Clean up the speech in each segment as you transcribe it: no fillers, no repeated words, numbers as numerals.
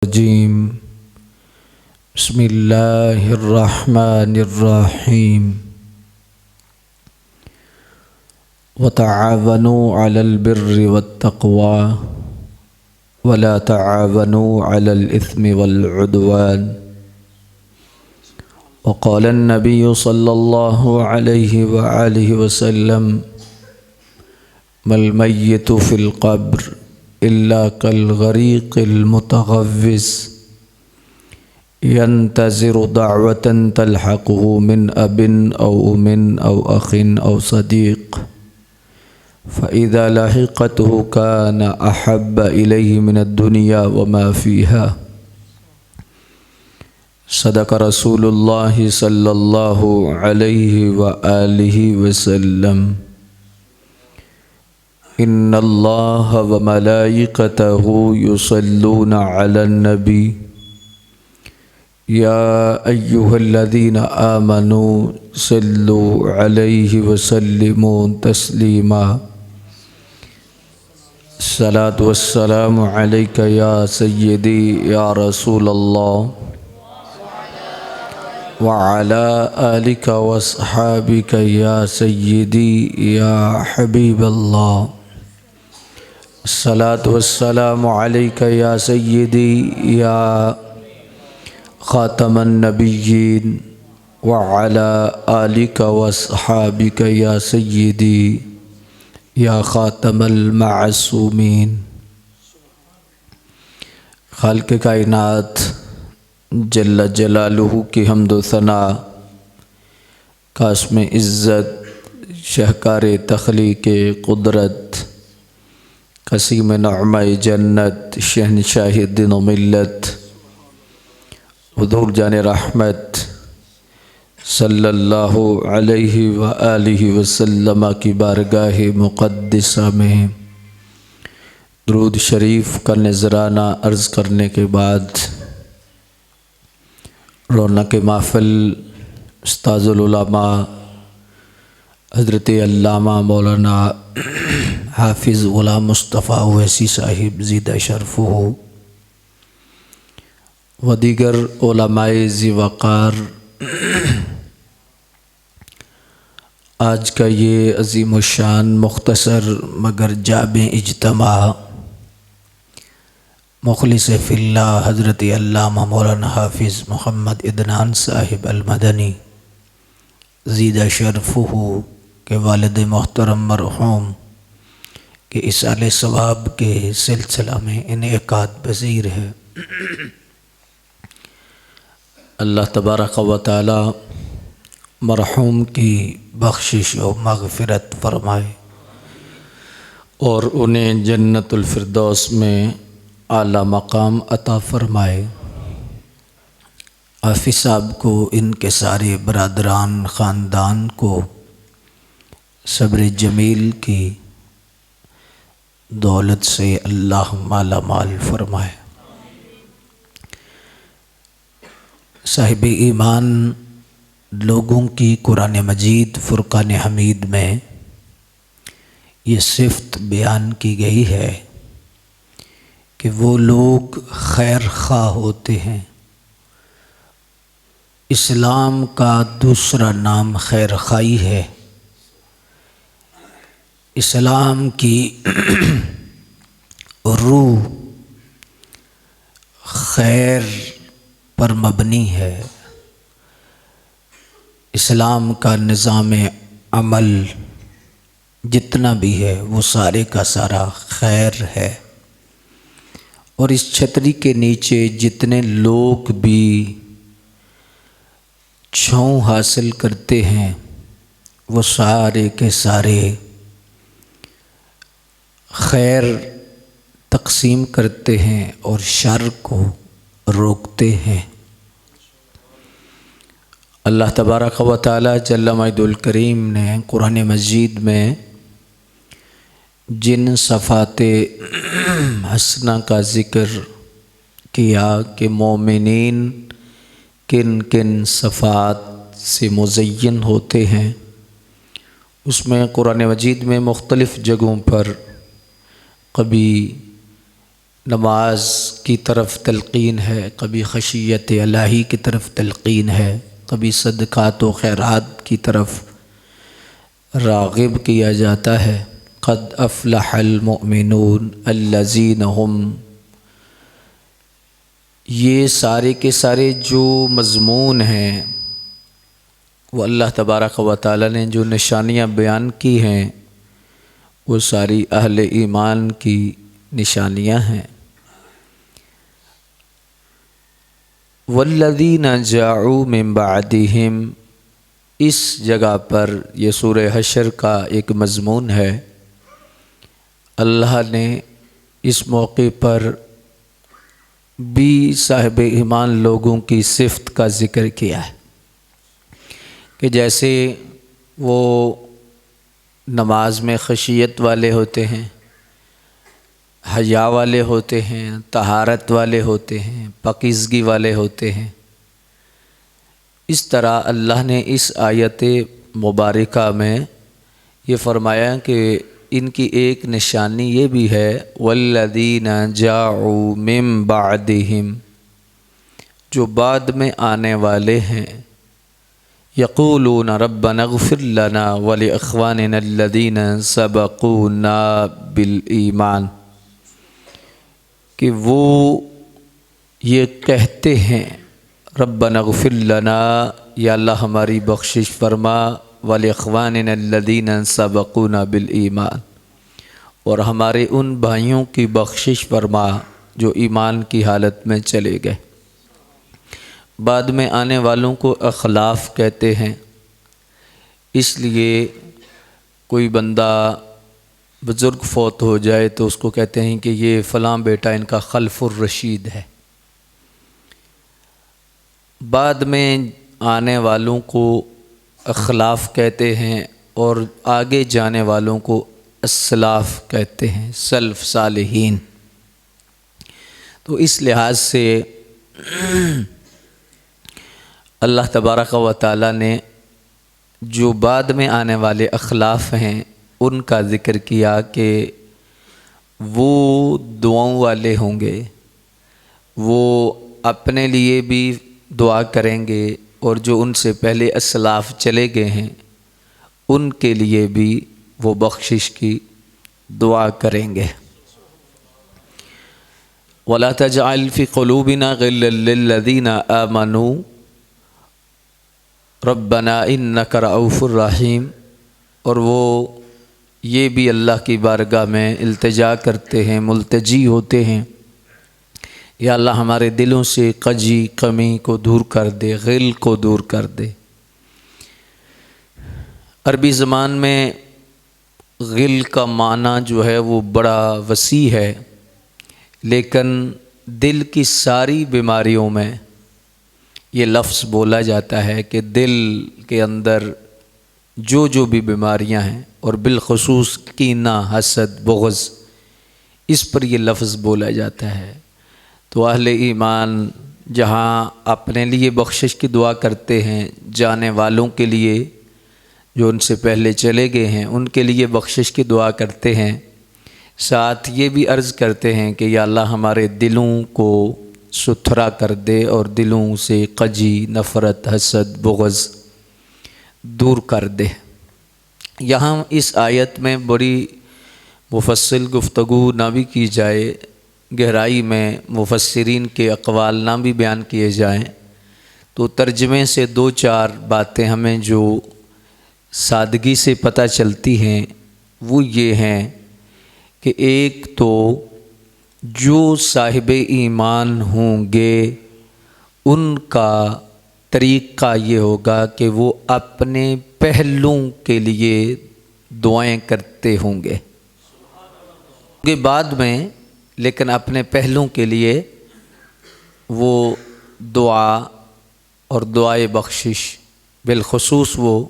الرجيم بسم الله الرحمن الرحيم وتعاونوا على البر والتقوى ولا تعاونوا على الإثم والعدوان وقال النبي صلى الله عليه وآله وسلم ما الميت في القبر إلا كالغريق المتغوص ينتظر دعوة تلحقه من أب أو أم أو أخ أو صديق فإذا لحقته كان أحب إليه من الدنيا وما فيها صدق رسول الله صلى الله عليه وآله وسلم إن الله وملائكته يصلون على النبي يا أيها الذين آمنوا صلوا عليه وسلموا تسليما الصلاة والسلام عليك يا سيدي يا رسول الله وعلى آلك وأصحابك يا سيدي يا حبيب الله الصلاة والسلام عليك يا سيدي يا خاتم النبيين وعلى آلك وأصحابك يا سيدي يا خاتم المعصومين خالق کائنات جل جلالہ کی حمد و ثنا، قاسم عزت، شہکار تخلیق قدرت، قسیم نعمہ جنت، شہنشاہ دین و ملت، حضور جان رحمت صلی اللہ علیہ وآلہ وسلم کی بارگاہ مقدسہ میں درود شریف کا نذرانہ عرض کرنے کے بعد رونق محفل استاذ العلماء حضرت علامہ مولانا حافظ غلام مصطفیٰ اویسی صاحب زیدہ شرفہ و دیگر علماء ذی وقار، آج کا یہ عظیم الشان مختصر مگر جامع اجتماع مخلص فی اللہ حضرت علامہ مولانا حافظ محمد عدنان صاحب المدنی زیدہ شرفہ کے والد محترم مرحوم کے اصال ثواب کے سلسلہ میں انعقاد پذیر ہے۔ اللہ تبارک و تعالی مرحوم کی بخشش و مغفرت فرمائے اور انہیں جنت الفردوس میں اعلیٰ مقام عطا فرمائے۔ حافظ صاحب کو، ان کے سارے برادران خاندان کو صبر جمیل کی دولت سے اللہ مالا مال فرمائے۔ صاحب ایمان لوگوں کی قرآن مجید فرقان حمید میں یہ صفت بیان کی گئی ہے کہ وہ لوگ خیر خواہ ہوتے ہیں۔ اسلام کا دوسرا نام خیر خواہی ہے۔ اسلام کی روح خیر پر مبنی ہے۔ اسلام کا نظام عمل جتنا بھی ہے وہ سارے کا سارا خیر ہے، اور اس چھتری کے نیچے جتنے لوگ بھی چھاؤں حاصل کرتے ہیں وہ سارے کے سارے خیر تقسیم کرتے ہیں اور شر کو روکتے ہیں۔ اللہ تبارک و تعالی جل مجد الکریم نے قرآن مجید میں جن صفات حسنہ کا ذکر کیا کہ مومنین کن کن صفات سے مزین ہوتے ہیں، اس میں قرآن مجید میں مختلف جگہوں پر کبھی نماز کی طرف تلقین ہے، کبھی خشیت الہی کی طرف تلقین ہے، کبھی صدقات و خیرات کی طرف راغب کیا جاتا ہے۔ قد افلح المؤمنون الذین هم، یہ سارے کے سارے جو مضمون ہیں وہ اللہ تبارک و تعالی نے جو نشانیاں بیان کی ہیں وہ ساری اہل ایمان کی نشانیاں ہیں۔ والذین جاءوا من بعدہم، اس جگہ پر یہ سورہ حشر کا ایک مضمون ہے۔ اللہ نے اس موقع پر بھی صاحب ایمان لوگوں کی صفت کا ذکر کیا ہے کہ جیسے وہ نماز میں خشیت والے ہوتے ہیں، حیا والے ہوتے ہیں، طہارت والے ہوتے ہیں، پاکیزگی والے ہوتے ہیں، اس طرح اللہ نے اس آیت مبارکہ میں یہ فرمایا کہ ان کی ایک نشانی یہ بھی ہے والذین جاءوا من بعدہم، جو بعد میں آنے والے ہیں، یقولون ربنا اغفر لنا ولاخواننا الذین سبقونا بالایمان، کہ وہ یہ کہتے ہیں ربنا اغفر لنا، یا اللہ ہماری بخشش فرما، ولاخواننا الذین سبقونا بالایمان، اور ہمارے ان بھائیوں کی بخشش فرما جو ایمان کی حالت میں چلے گئے۔ بعد میں آنے والوں کو اخلاف کہتے ہیں، اس لیے کوئی بندہ بزرگ فوت ہو جائے تو اس کو کہتے ہیں کہ یہ فلاں بیٹا ان کا خلف الرشید ہے۔ بعد میں آنے والوں کو اخلاف کہتے ہیں اور آگے جانے والوں کو اسلاف کہتے ہیں، سلف صالحین۔ تو اس لحاظ سے اللہ تبارک و تعالی نے جو بعد میں آنے والے اخلاف ہیں ان کا ذکر کیا کہ وہ دعاؤں والے ہوں گے، وہ اپنے لیے بھی دعا کریں گے اور جو ان سے پہلے اسلاف چلے گئے ہیں ان کے لیے بھی وہ بخشش کی دعا کریں گے۔ وَلَا تَجْعَلْ فِي قُلُوبِنَا غِلًّا لِّلَّذِينَ آمَنُوا رَبَّنَا إِنَّكَ رَءُوفٌ رَحِيمٌ، اور وہ یہ بھی اللہ کی بارگاہ میں التجا کرتے ہیں، ملتجی ہوتے ہیں، یا اللہ ہمارے دلوں سے کجی کمی کو دور کر دے، غل کو دور کر دے۔ عربی زبان میں غل کا معنی جو ہے وہ بڑا وسیع ہے، لیکن دل کی ساری بیماریوں میں یہ لفظ بولا جاتا ہے کہ دل کے اندر جو بھی بیماریاں ہیں، اور بالخصوص کینہ، حسد، بغض، اس پر یہ لفظ بولا جاتا ہے۔ تو اہل ایمان جہاں اپنے لیے بخشش کی دعا کرتے ہیں، جانے والوں کے لیے جو ان سے پہلے چلے گئے ہیں ان کے لیے بخشش کی دعا کرتے ہیں، ساتھ یہ بھی عرض کرتے ہیں کہ یا اللہ ہمارے دلوں کو ستھرا کر دے اور دلوں سے کجی، نفرت، حسد، بغض دور کر دے۔ یہاں اس آیت میں بڑی مفصل گفتگو نہ بھی کی جائے، گہرائی میں مفسرین کے اقوال نہ بھی بیان کیے جائیں، تو ترجمے سے دو چار باتیں ہمیں جو سادگی سے پتہ چلتی ہیں وہ یہ ہیں کہ ایک تو جو صاحب ایمان ہوں گے ان کا طریقہ یہ ہوگا کہ وہ اپنے پہلوں کے لیے دعائیں کرتے ہوں گے بعد میں، لیکن اپنے پہلوں کے لیے وہ دعا اور دعائے بخشش بالخصوص وہ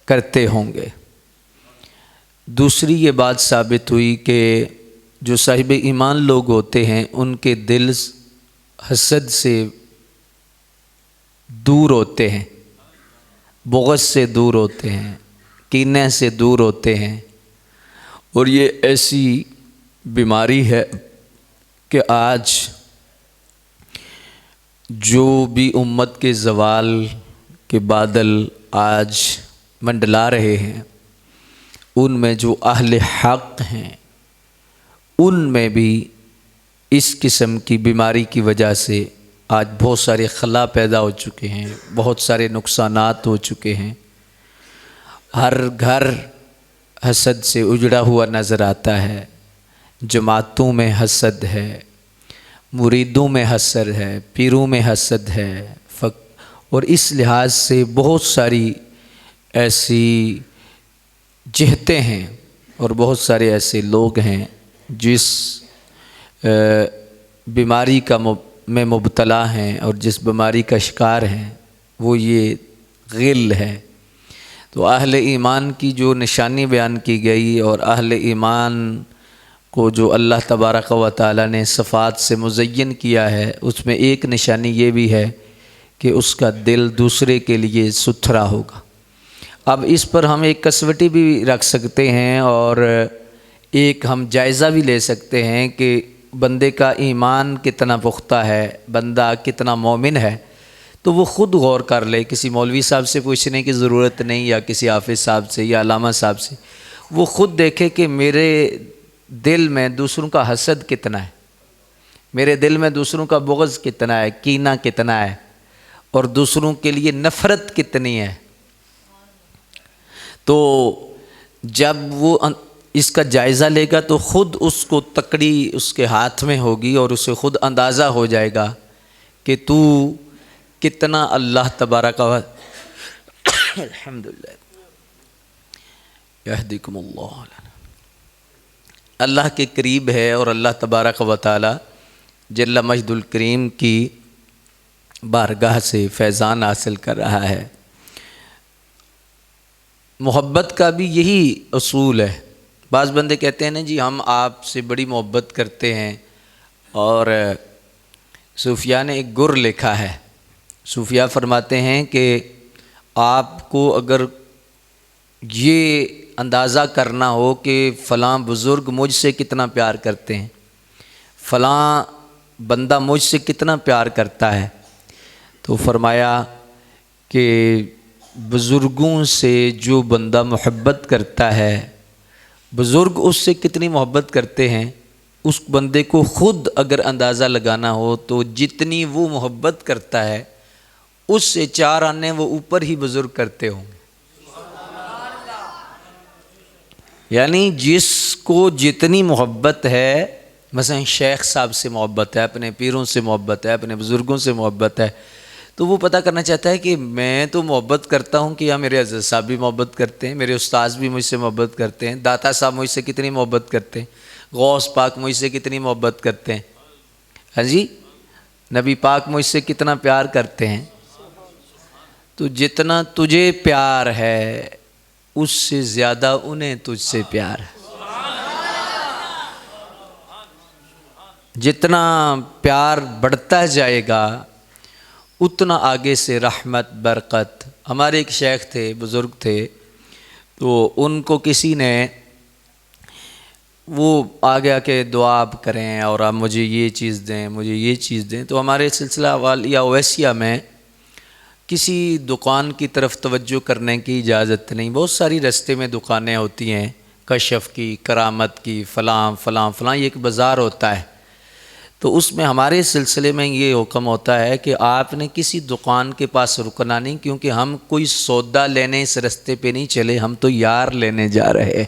کرتے ہوں گے۔ دوسری یہ بات ثابت ہوئی کہ جو صاحب ایمان لوگ ہوتے ہیں ان کے دل حسد سے دور ہوتے ہیں، بغض سے دور ہوتے ہیں، کینے سے دور ہوتے ہیں، اور یہ ایسی بیماری ہے کہ آج جو بھی امت کے زوال کے بادل آج منڈلا رہے ہیں، ان میں جو اہل حق ہیں ان میں بھی اس قسم کی بیماری کی وجہ سے آج بہت سارے خلا پیدا ہو چکے ہیں، بہت سارے نقصانات ہو چکے ہیں۔ ہر گھر حسد سے اجڑا ہوا نظر آتا ہے، جماعتوں میں حسد ہے، مریدوں میں حسد ہے، پیروں میں حسد ہے، اور اس لحاظ سے بہت ساری ایسی جہتیں ہیں اور بہت سارے ایسے لوگ ہیں جس بیماری میں مبتلا ہیں اور جس بیماری کا شکار ہیں، وہ یہ غل ہے۔ تو اہل ایمان کی جو نشانی بیان کی گئی اور اہل ایمان کو جو اللہ تبارک و تعالی نے صفات سے مزین کیا ہے، اس میں ایک نشانی یہ بھی ہے کہ اس کا دل دوسرے کے لیے ستھرا ہوگا۔ اب اس پر ہم ایک کسوٹی بھی رکھ سکتے ہیں اور ایک ہم جائزہ بھی لے سکتے ہیں کہ بندے کا ایمان کتنا پختہ ہے، بندہ کتنا مومن ہے، تو وہ خود غور کر لے۔ کسی مولوی صاحب سے پوچھنے کی ضرورت نہیں، یا کسی حافظ صاحب سے یا علامہ صاحب سے، وہ خود دیکھے کہ میرے دل میں دوسروں کا حسد کتنا ہے، میرے دل میں دوسروں کا بغض کتنا ہے، کینہ کتنا ہے، اور دوسروں کے لیے نفرت کتنی ہے۔ تو جب وہ اس کا جائزہ لے گا تو خود اس کو تکڑی اس کے ہاتھ میں ہوگی اور اسے خود اندازہ ہو جائے گا کہ تو کتنا اللہ تبارک و الحمدللہ یہدیکم اللہ کے قریب ہے اور اللہ تبارک و تعالی جل مجد الکریم کی بارگاہ سے فیضان حاصل کر رہا ہے۔ محبت کا بھی یہی اصول ہے۔ بعض بندے کہتے ہیں نا جی ہم آپ سے بڑی محبت کرتے ہیں، اور صوفیاء نے ایک گر لکھا ہے۔ صوفیاء فرماتے ہیں کہ آپ کو اگر یہ اندازہ کرنا ہو کہ فلاں بزرگ مجھ سے کتنا پیار کرتے ہیں، فلاں بندہ مجھ سے کتنا پیار کرتا ہے، تو فرمایا کہ بزرگوں سے جو بندہ محبت کرتا ہے، بزرگ اس سے کتنی محبت کرتے ہیں، اس بندے کو خود اگر اندازہ لگانا ہو تو جتنی وہ محبت کرتا ہے اس سے 4 آنے وہ اوپر ہی بزرگ کرتے ہوں گے۔ یعنی جس کو جتنی محبت ہے، مثلا شیخ صاحب سے محبت ہے، اپنے پیروں سے محبت ہے، اپنے بزرگوں سے محبت ہے، تو وہ پتہ کرنا چاہتا ہے کہ میں تو محبت کرتا ہوں کہ میرے حضرت صاحب بھی محبت کرتے ہیں، میرے استاذ بھی مجھ سے محبت کرتے ہیں، داتا صاحب مجھ سے کتنی محبت کرتے ہیں، غوث پاک مجھ سے کتنی محبت کرتے ہیں، ہاں جی، نبی پاک مجھ سے کتنا پیار کرتے ہیں۔ تو جتنا تجھے پیار ہے اس سے زیادہ انہیں تجھ سے پیار ہے۔ جتنا پیار بڑھتا جائے گا اتنا آگے سے رحمت برکت۔ ہمارے ایک شیخ تھے، بزرگ تھے، تو ان کو کسی نے وہ آگے آ کے دعا آپ کریں اور آپ مجھے یہ چیز دیں، مجھے یہ چیز دیں، تو ہمارے سلسلہ والیہ اویسیہ میں کسی دکان کی طرف توجہ کرنے کی اجازت نہیں۔ بہت ساری رستے میں دکانیں ہوتی ہیں، کشف کی، کرامت کی، فلاں فلاں فلاں، یہ ایک بازار ہوتا ہے۔ تو اس میں ہمارے سلسلے میں یہ حکم ہوتا ہے کہ آپ نے کسی دکان کے پاس رکنا نہیں، کیونکہ ہم کوئی سودا لینے اس رستے پہ نہیں چلے، ہم تو یار لینے جا رہے ہیں،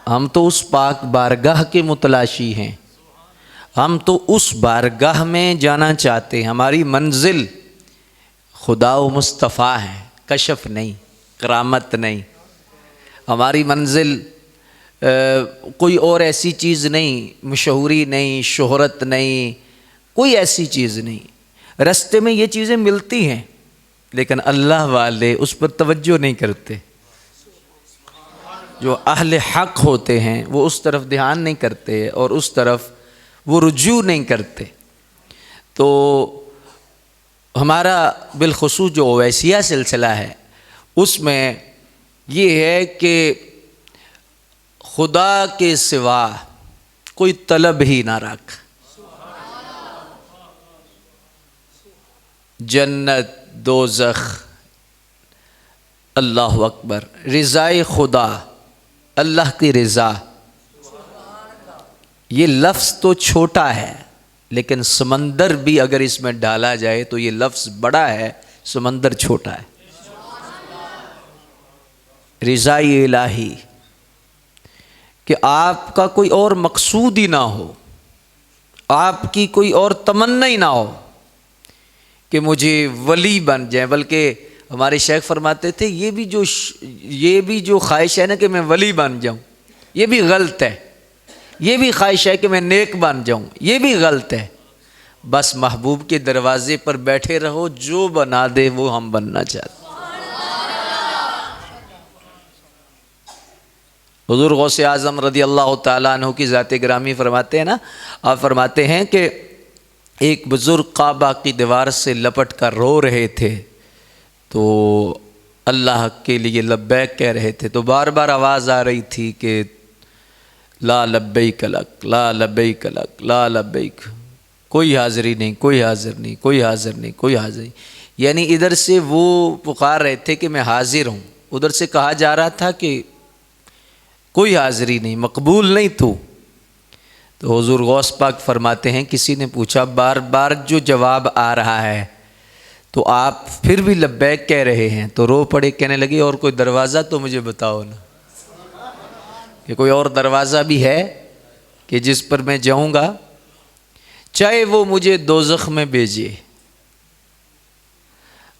ہم تو اس پاک بارگاہ کے متلاشی ہیں، ہم تو اس بارگاہ میں جانا چاہتے ہیں۔ ہماری منزل خدا و مصطفیٰ ہے، کشف نہیں، کرامت نہیں۔ ہماری منزل کوئی اور ایسی چیز نہیں، مشہوری نہیں، شہرت نہیں، کوئی ایسی چیز نہیں۔ رستے میں یہ چیزیں ملتی ہیں لیکن اللہ والے اس پر توجہ نہیں کرتے۔ جو اہل حق ہوتے ہیں وہ اس طرف دھیان نہیں کرتے اور اس طرف وہ رجوع نہیں کرتے۔ تو ہمارا بالخصوص جو اویسیہ سلسلہ ہے اس میں یہ ہے کہ خدا کے سوا کوئی طلب ہی نہ رکھ. جنت، دوزخ، اللہ اکبر، رضائے خدا، اللہ کی رضا، یہ لفظ تو چھوٹا ہے لیکن سمندر بھی اگر اس میں ڈالا جائے تو یہ لفظ بڑا ہے، سمندر چھوٹا ہے. رضائے الہی، کہ آپ کا کوئی اور مقصود ہی نہ ہو، آپ کی کوئی اور تمنا ہی نہ ہو کہ مجھے ولی بن جائیں، بلکہ ہمارے شیخ فرماتے تھے یہ بھی جو خواہش ہے نا کہ میں ولی بن جاؤں، یہ بھی غلط ہے. یہ بھی خواہش ہے کہ میں نیک بن جاؤں، یہ بھی غلط ہے. بس محبوب کے دروازے پر بیٹھے رہو، جو بنا دے وہ ہم بننا چاہتے. حضور غوث اعظم رضی اللہ تعالیٰ عنہ کی ذات گرامی فرماتے ہیں نا، آپ فرماتے ہیں کہ ایک بزرگ کعبہ کی دیوار سے لپٹ کر رو رہے تھے تو اللہ کے لیے لبیک کہہ رہے تھے، تو بار بار آواز آ رہی تھی کہ لا لبیک لک، لا لبیک لک، لا لبیک. کوئی حاضری نہیں، کوئی حاضر نہیں، کوئی حاضر نہیں، کوئی حاضر نہیں. یعنی ادھر سے وہ پکار رہے تھے کہ میں حاضر ہوں، ادھر سے کہا جا رہا تھا کہ کوئی حاضری نہیں، مقبول نہیں تو حضور غوث پاک فرماتے ہیں کسی نے پوچھا بار بار جو جواب آ رہا ہے تو آپ پھر بھی لبیک کہہ رہے ہیں، تو رو پڑے، کہنے لگے اور کوئی دروازہ تو مجھے بتاؤ نا، کہ کوئی اور دروازہ بھی ہے کہ جس پر میں جاؤں گا چاہے وہ مجھے دوزخ میں بھیجے.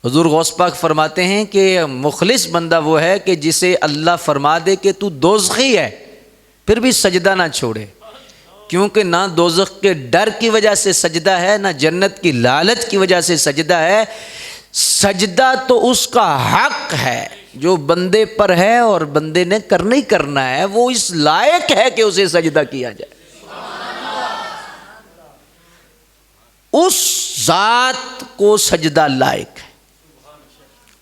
حضور غوث پاک فرماتے ہیں کہ مخلص بندہ وہ ہے کہ جسے اللہ فرما دے کہ تو دوزخی ہے پھر بھی سجدہ نہ چھوڑے، کیونکہ نہ دوزخ کے ڈر کی وجہ سے سجدہ ہے، نہ جنت کی لالچ کی وجہ سے سجدہ ہے. سجدہ تو اس کا حق ہے جو بندے پر ہے اور بندے نے کرنا ہی کرنا ہے، وہ اس لائق ہے کہ اسے سجدہ کیا جائے. اس ذات کو سجدہ لائق ہے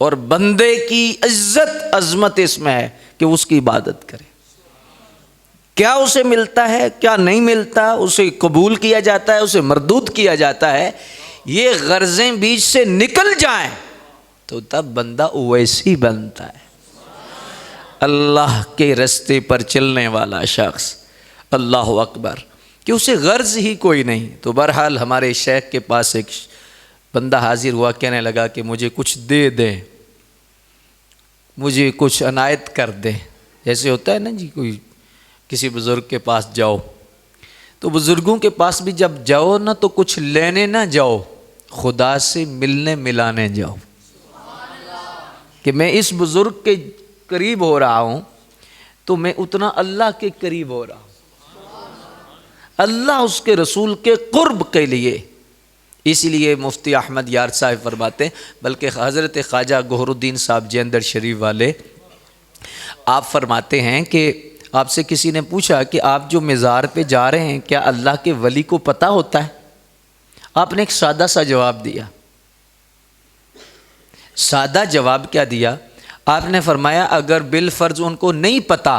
اور بندے کی عزت عظمت اس میں ہے کہ اس کی عبادت کرے. کیا اسے ملتا ہے، کیا نہیں ملتا، اسے قبول کیا جاتا ہے، اسے مردود کیا جاتا ہے، یہ غرضیں بیچ سے نکل جائیں تو تب بندہ ویسی بنتا ہے. اللہ کے رستے پر چلنے والا شخص، اللہ اکبر، کہ اسے غرض ہی کوئی نہیں. تو بہرحال ہمارے شیخ کے پاس ایک بندہ حاضر ہوا، کہنے لگا کہ مجھے کچھ دے دیں، مجھے کچھ عنایت کر دیں. جیسے ہوتا ہے نا جی، کوئی کسی بزرگ کے پاس جاؤ تو بزرگوں کے پاس بھی جب جاؤ نا تو کچھ لینے نہ جاؤ، خدا سے ملنے ملانے جاؤ، کہ میں اس بزرگ کے قریب ہو رہا ہوں تو میں اتنا اللہ کے قریب ہو رہا ہوں، اللہ اس کے رسول کے قرب کے لیے. اسی لیے مفتی احمد یار صاحب فرماتے ہیں، بلکہ حضرت خواجہ گوہر الدین صاحب جیندر شریف والے، آپ فرماتے ہیں کہ آپ سے کسی نے پوچھا کہ آپ جو مزار پہ جا رہے ہیں کیا اللہ کے ولی کو پتہ ہوتا ہے؟ آپ نے ایک سادہ سا جواب دیا. سادہ جواب کیا دیا؟ آپ نے فرمایا اگر بالفرض ان کو نہیں پتہ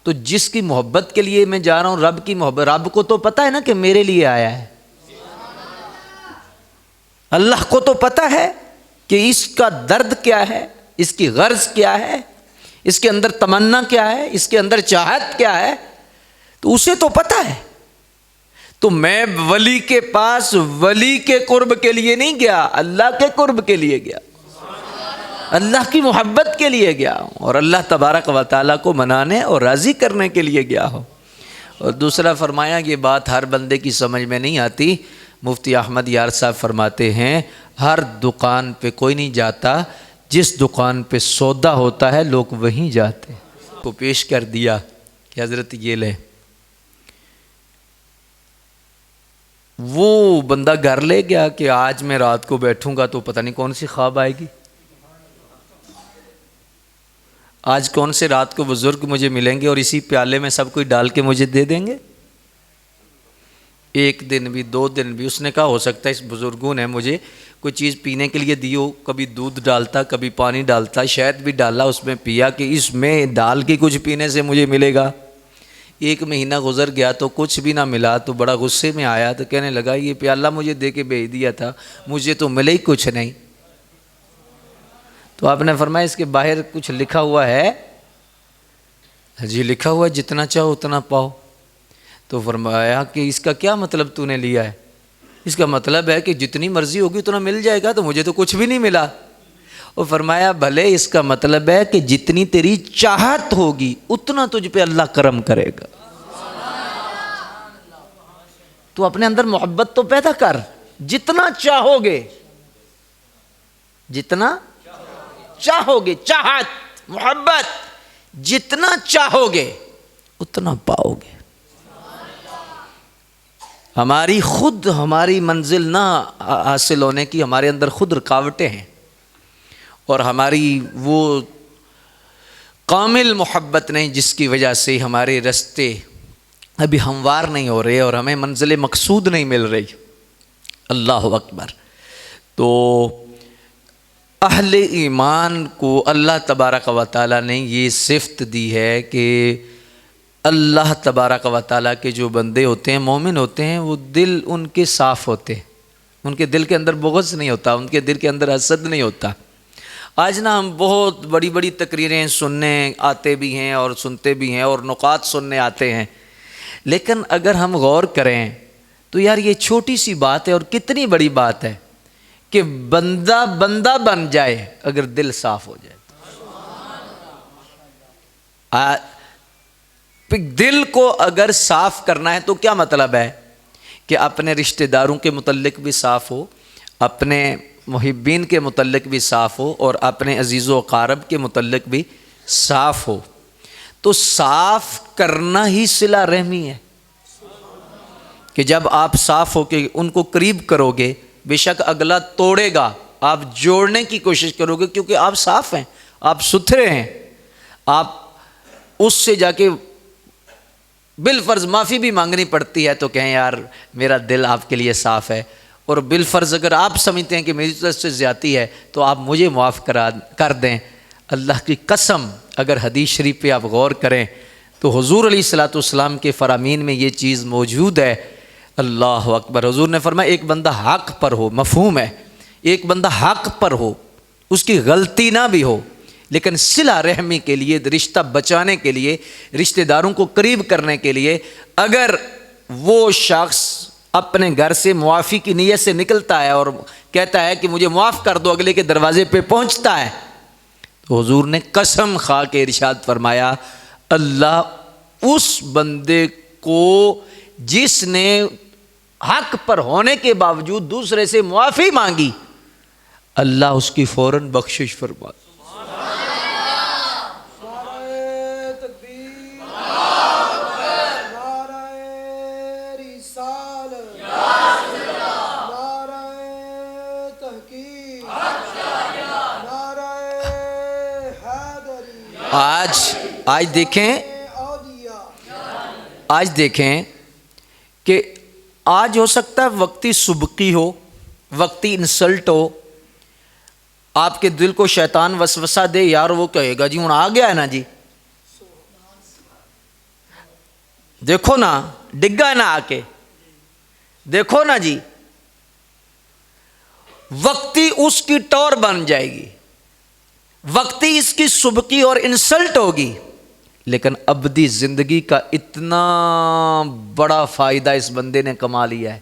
تو جس کی محبت کے لیے میں جا رہا ہوں، رب کی محبت، رب کو تو پتہ ہے نا کہ میرے لیے آیا ہے، اللہ کو تو پتہ ہے کہ اس کا درد کیا ہے، اس کی غرض کیا ہے، اس کے اندر تمنا کیا ہے، اس کے اندر چاہت کیا ہے، تو اسے تو پتہ ہے. تو میں ولی کے پاس ولی کے قرب کے لیے نہیں گیا، اللہ کے قرب کے لیے گیا، اللہ کی محبت کے لیے گیا ہوں، اور اللہ تبارک و تعالیٰ کو منانے اور راضی کرنے کے لیے گیا ہوں. اور دوسرا فرمایا یہ بات ہر بندے کی سمجھ میں نہیں آتی. مفتی احمد یار صاحب فرماتے ہیں ہر دکان پہ کوئی نہیں جاتا، جس دکان پہ سودا ہوتا ہے لوگ وہیں جاتے ہیں. کو پیش کر دیا کہ حضرت یہ لیں. وہ بندہ گھر لے گیا کہ آج میں رات کو بیٹھوں گا تو پتہ نہیں کون سی خواب آئے گی، آج کون سے رات کو بزرگ مجھے ملیں گے اور اسی پیالے میں سب کچھ ڈال کے مجھے دے دیں گے. ایک دن بھی، 2 دن بھی اس نے کہا ہو سکتا ہے اس بزرگوں نے مجھے کوئی چیز پینے کے لیے دی ہو، کبھی دودھ ڈالتا، کبھی پانی ڈالتا، شہد بھی ڈالا اس میں، پیا کہ اس میں ڈال کے کچھ پینے سے مجھے ملے گا. 1 مہینہ گزر گیا تو کچھ بھی نہ ملا، تو بڑا غصے میں آیا، تو کہنے لگا یہ پیالہ مجھے دے کے بھیج دیا تھا، مجھے تو ملے ہی کچھ نہیں۔ تو آپ نے فرمایا اس کے باہر کچھ لکھا ہوا ہے؟ جی لکھا ہوا ہے جتنا چاہو اتنا پاؤ۔ تو فرمایا کہ اس کا کیا مطلب تو نے لیا ہے؟ اس کا مطلب ہے کہ جتنی مرضی ہوگی اتنا مل جائے گا، تو مجھے تو کچھ بھی نہیں ملا۔ اور فرمایا بھلے اس کا مطلب ہے کہ جتنی تیری چاہت ہوگی اتنا تجھ پہ اللہ کرم کرے گا۔ تو اپنے اندر محبت تو پیدا کر، جتنا چاہو گے، جتنا چاہو گے، چاہت محبت جتنا چاہو گے اتنا پاؤ گے۔ ہماری منزل نہ حاصل ہونے کی ہمارے اندر خود رکاوٹیں ہیں، اور ہماری وہ کامل محبت نہیں جس کی وجہ سے ہمارے راستے ابھی ہموار نہیں ہو رہے اور ہمیں منزل مقصود نہیں مل رہی۔ اللہ اکبر۔ تو اہل ایمان کو اللہ تبارک و تعالیٰ نے یہ صفت دی ہے کہ اللہ تبارک و تعالیٰ کے جو بندے ہوتے ہیں، مومن ہوتے ہیں، وہ دل ان کے صاف ہوتے ہیں، ان کے دل کے اندر بغض نہیں ہوتا، ان کے دل کے اندر حسد نہیں ہوتا۔ آج نا ہم بہت بڑی بڑی تقریریں سننے آتے بھی ہیں اور سنتے بھی ہیں اور نکات سننے آتے ہیں، لیکن اگر ہم غور کریں تو یار یہ چھوٹی سی بات ہے اور کتنی بڑی بات ہے کہ بندہ بن جائے اگر دل صاف ہو جائے۔ دل کو اگر صاف کرنا ہے تو کیا مطلب ہے کہ اپنے رشتہ داروں کے متعلق بھی صاف ہو، اپنے محبین کے متعلق بھی صاف ہو، اور اپنے عزیز و اقارب کے متعلق بھی صاف ہو۔ تو صاف کرنا ہی صلہ رحمی ہے کہ جب آپ صاف ہو کے ان کو قریب کرو گے، بے شک اگلا توڑے گا، آپ جوڑنے کی کوشش کرو گے کیونکہ آپ صاف ہیں، آپ ستھرے ہیں۔ آپ اس سے جا کے بالفرض معافی بھی مانگنی پڑتی ہے تو کہیں یار میرا دل آپ کے لیے صاف ہے، اور بالفرض اگر آپ سمجھتے ہیں کہ میری طرف سے زیادتی ہے تو آپ مجھے معاف کر دیں۔ اللہ کی قسم اگر حدیث شریف پہ آپ غور کریں تو حضور علیہ الصلوۃ والسلام کے فرامین میں یہ چیز موجود ہے۔ اللہ اکبر۔ حضور نے فرمایا ایک بندہ حق پر ہو، مفہوم ہے، ایک بندہ حق پر ہو، اس کی غلطی نہ بھی ہو، لیکن صلہ رحمی کے لیے، رشتہ بچانے کے لیے، رشتہ داروں کو قریب کرنے کے لیے اگر وہ شخص اپنے گھر سے معافی کی نیت سے نکلتا ہے اور کہتا ہے کہ مجھے معاف کر دو، اگلے کے دروازے پہ پہنچتا ہے، تو حضور نے قسم کھا کے ارشاد فرمایا اللہ اس بندے کو جس نے حق پر ہونے کے باوجود دوسرے سے معافی مانگی، اللہ اس کی فوراً بخشش فرما۔ آج دیکھیں کہ آج ہو سکتا ہے وقتی سبقی ہو، وقتی انسلٹ ہو، آپ کے دل کو شیطان وسوسہ دے، یار وہ کہے گا جی ہوں آ گیا ہے نا جی، دیکھو نا ڈگا ہے نا آ کے، دیکھو نا جی، وقتی اس کی ٹور بن جائے گی، وقتی اس کی سبقی اور انسلٹ ہوگی، لیکن ابدی زندگی کا اتنا بڑا فائدہ اس بندے نے کما لیا ہے۔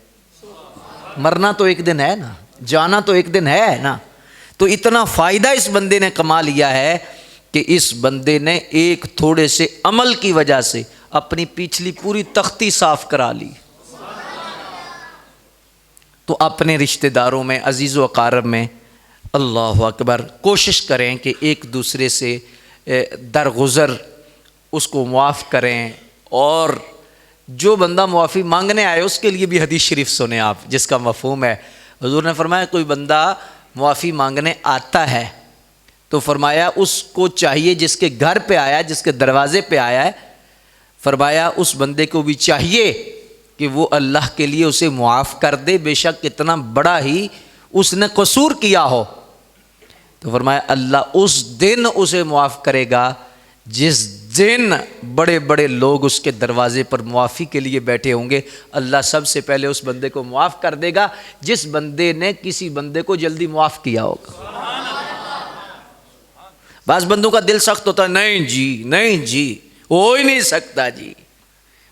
مرنا تو ایک دن ہے نا، جانا تو ایک دن ہے نا، تو اتنا فائدہ اس بندے نے کما لیا ہے کہ اس بندے نے ایک تھوڑے سے عمل کی وجہ سے اپنی پچھلی پوری تختی صاف کرا لی۔ تو اپنے رشتہ داروں میں، عزیز و اقارب میں اللہ اکبر کوشش کریں کہ ایک دوسرے سے درگزر اس کو معاف کریں، اور جو بندہ معافی مانگنے آئے اس کے لیے بھی حدیث شریف سنیں آپ، جس کا مفہوم ہے۔ حضور نے فرمایا کوئی بندہ معافی مانگنے آتا ہے تو فرمایا اس کو چاہیے، جس کے گھر پہ آیا، جس کے دروازے پہ آیا ہے، فرمایا اس بندے کو بھی چاہیے کہ وہ اللہ کے لیے اسے معاف کر دے، بے شک کتنا بڑا ہی اس نے قصور کیا ہو۔ تو فرمایا اللہ اس دن اسے معاف کرے گا جس جن بڑے بڑے لوگ اس کے دروازے پر معافی کے لیے بیٹھے ہوں گے، اللہ سب سے پہلے اس بندے کو معاف کر دے گا جس بندے نے کسی بندے کو جلدی معاف کیا ہوگا۔ بعض بندوں کا دل سخت ہوتا ہے، نہیں جی نہیں جی ہو ہی نہیں سکتا جی،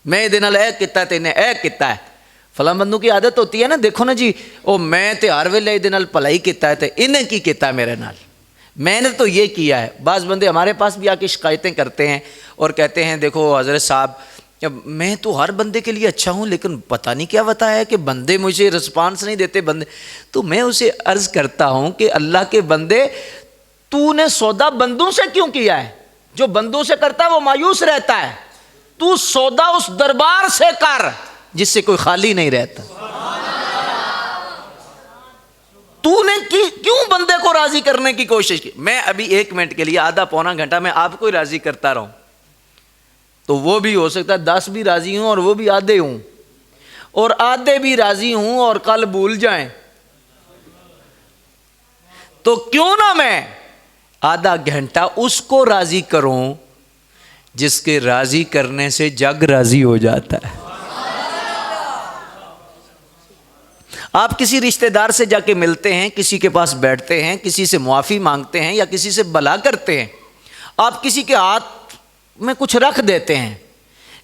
میں دے نال اے کیتا تے نے اے کیتا ہے۔ فلاں بندوں کی عادت ہوتی ہے نا، دیکھو نا جی او میں تے ہر ویلے دے نال بھلائی کیتا ہے تے انہیں کی کیتا ہے میرے نال، میں نے تو یہ کیا ہے۔ بعض بندے ہمارے پاس بھی آ کے شکایتیں کرتے ہیں اور کہتے ہیں دیکھو حضرت صاحب میں تو ہر بندے کے لیے اچھا ہوں لیکن پتہ نہیں کیا بتایا ہے کہ بندے مجھے رسپانس نہیں دیتے بندے۔ تو میں اسے عرض کرتا ہوں کہ اللہ کے بندے تو نے سودا بندوں سے کیوں کیا ہے؟ جو بندوں سے کرتا ہے وہ مایوس رہتا ہے، تو سودا اس دربار سے کر جس سے کوئی خالی نہیں رہتا۔ تو نے کیوں بندے کو راضی کرنے کی کوشش کی؟ میں ابھی 1 منٹ کے لیے آدھا پونا گھنٹہ میں آپ کو راضی کرتا رہوں تو وہ بھی ہو سکتا ہے 10 بھی راضی ہوں اور وہ بھی آدھے ہوں، اور آدھے بھی راضی ہوں اور کل بھول جائیں، تو کیوں نہ میں آدھا گھنٹہ اس کو راضی کروں جس کے راضی کرنے سے جگ راضی ہو جاتا ہے۔ آپ کسی رشتہ دار سے جا کے ملتے ہیں، کسی کے پاس بیٹھتے ہیں، کسی سے معافی مانگتے ہیں یا کسی سے بلا کرتے ہیں، آپ کسی کے ہاتھ میں کچھ رکھ دیتے ہیں،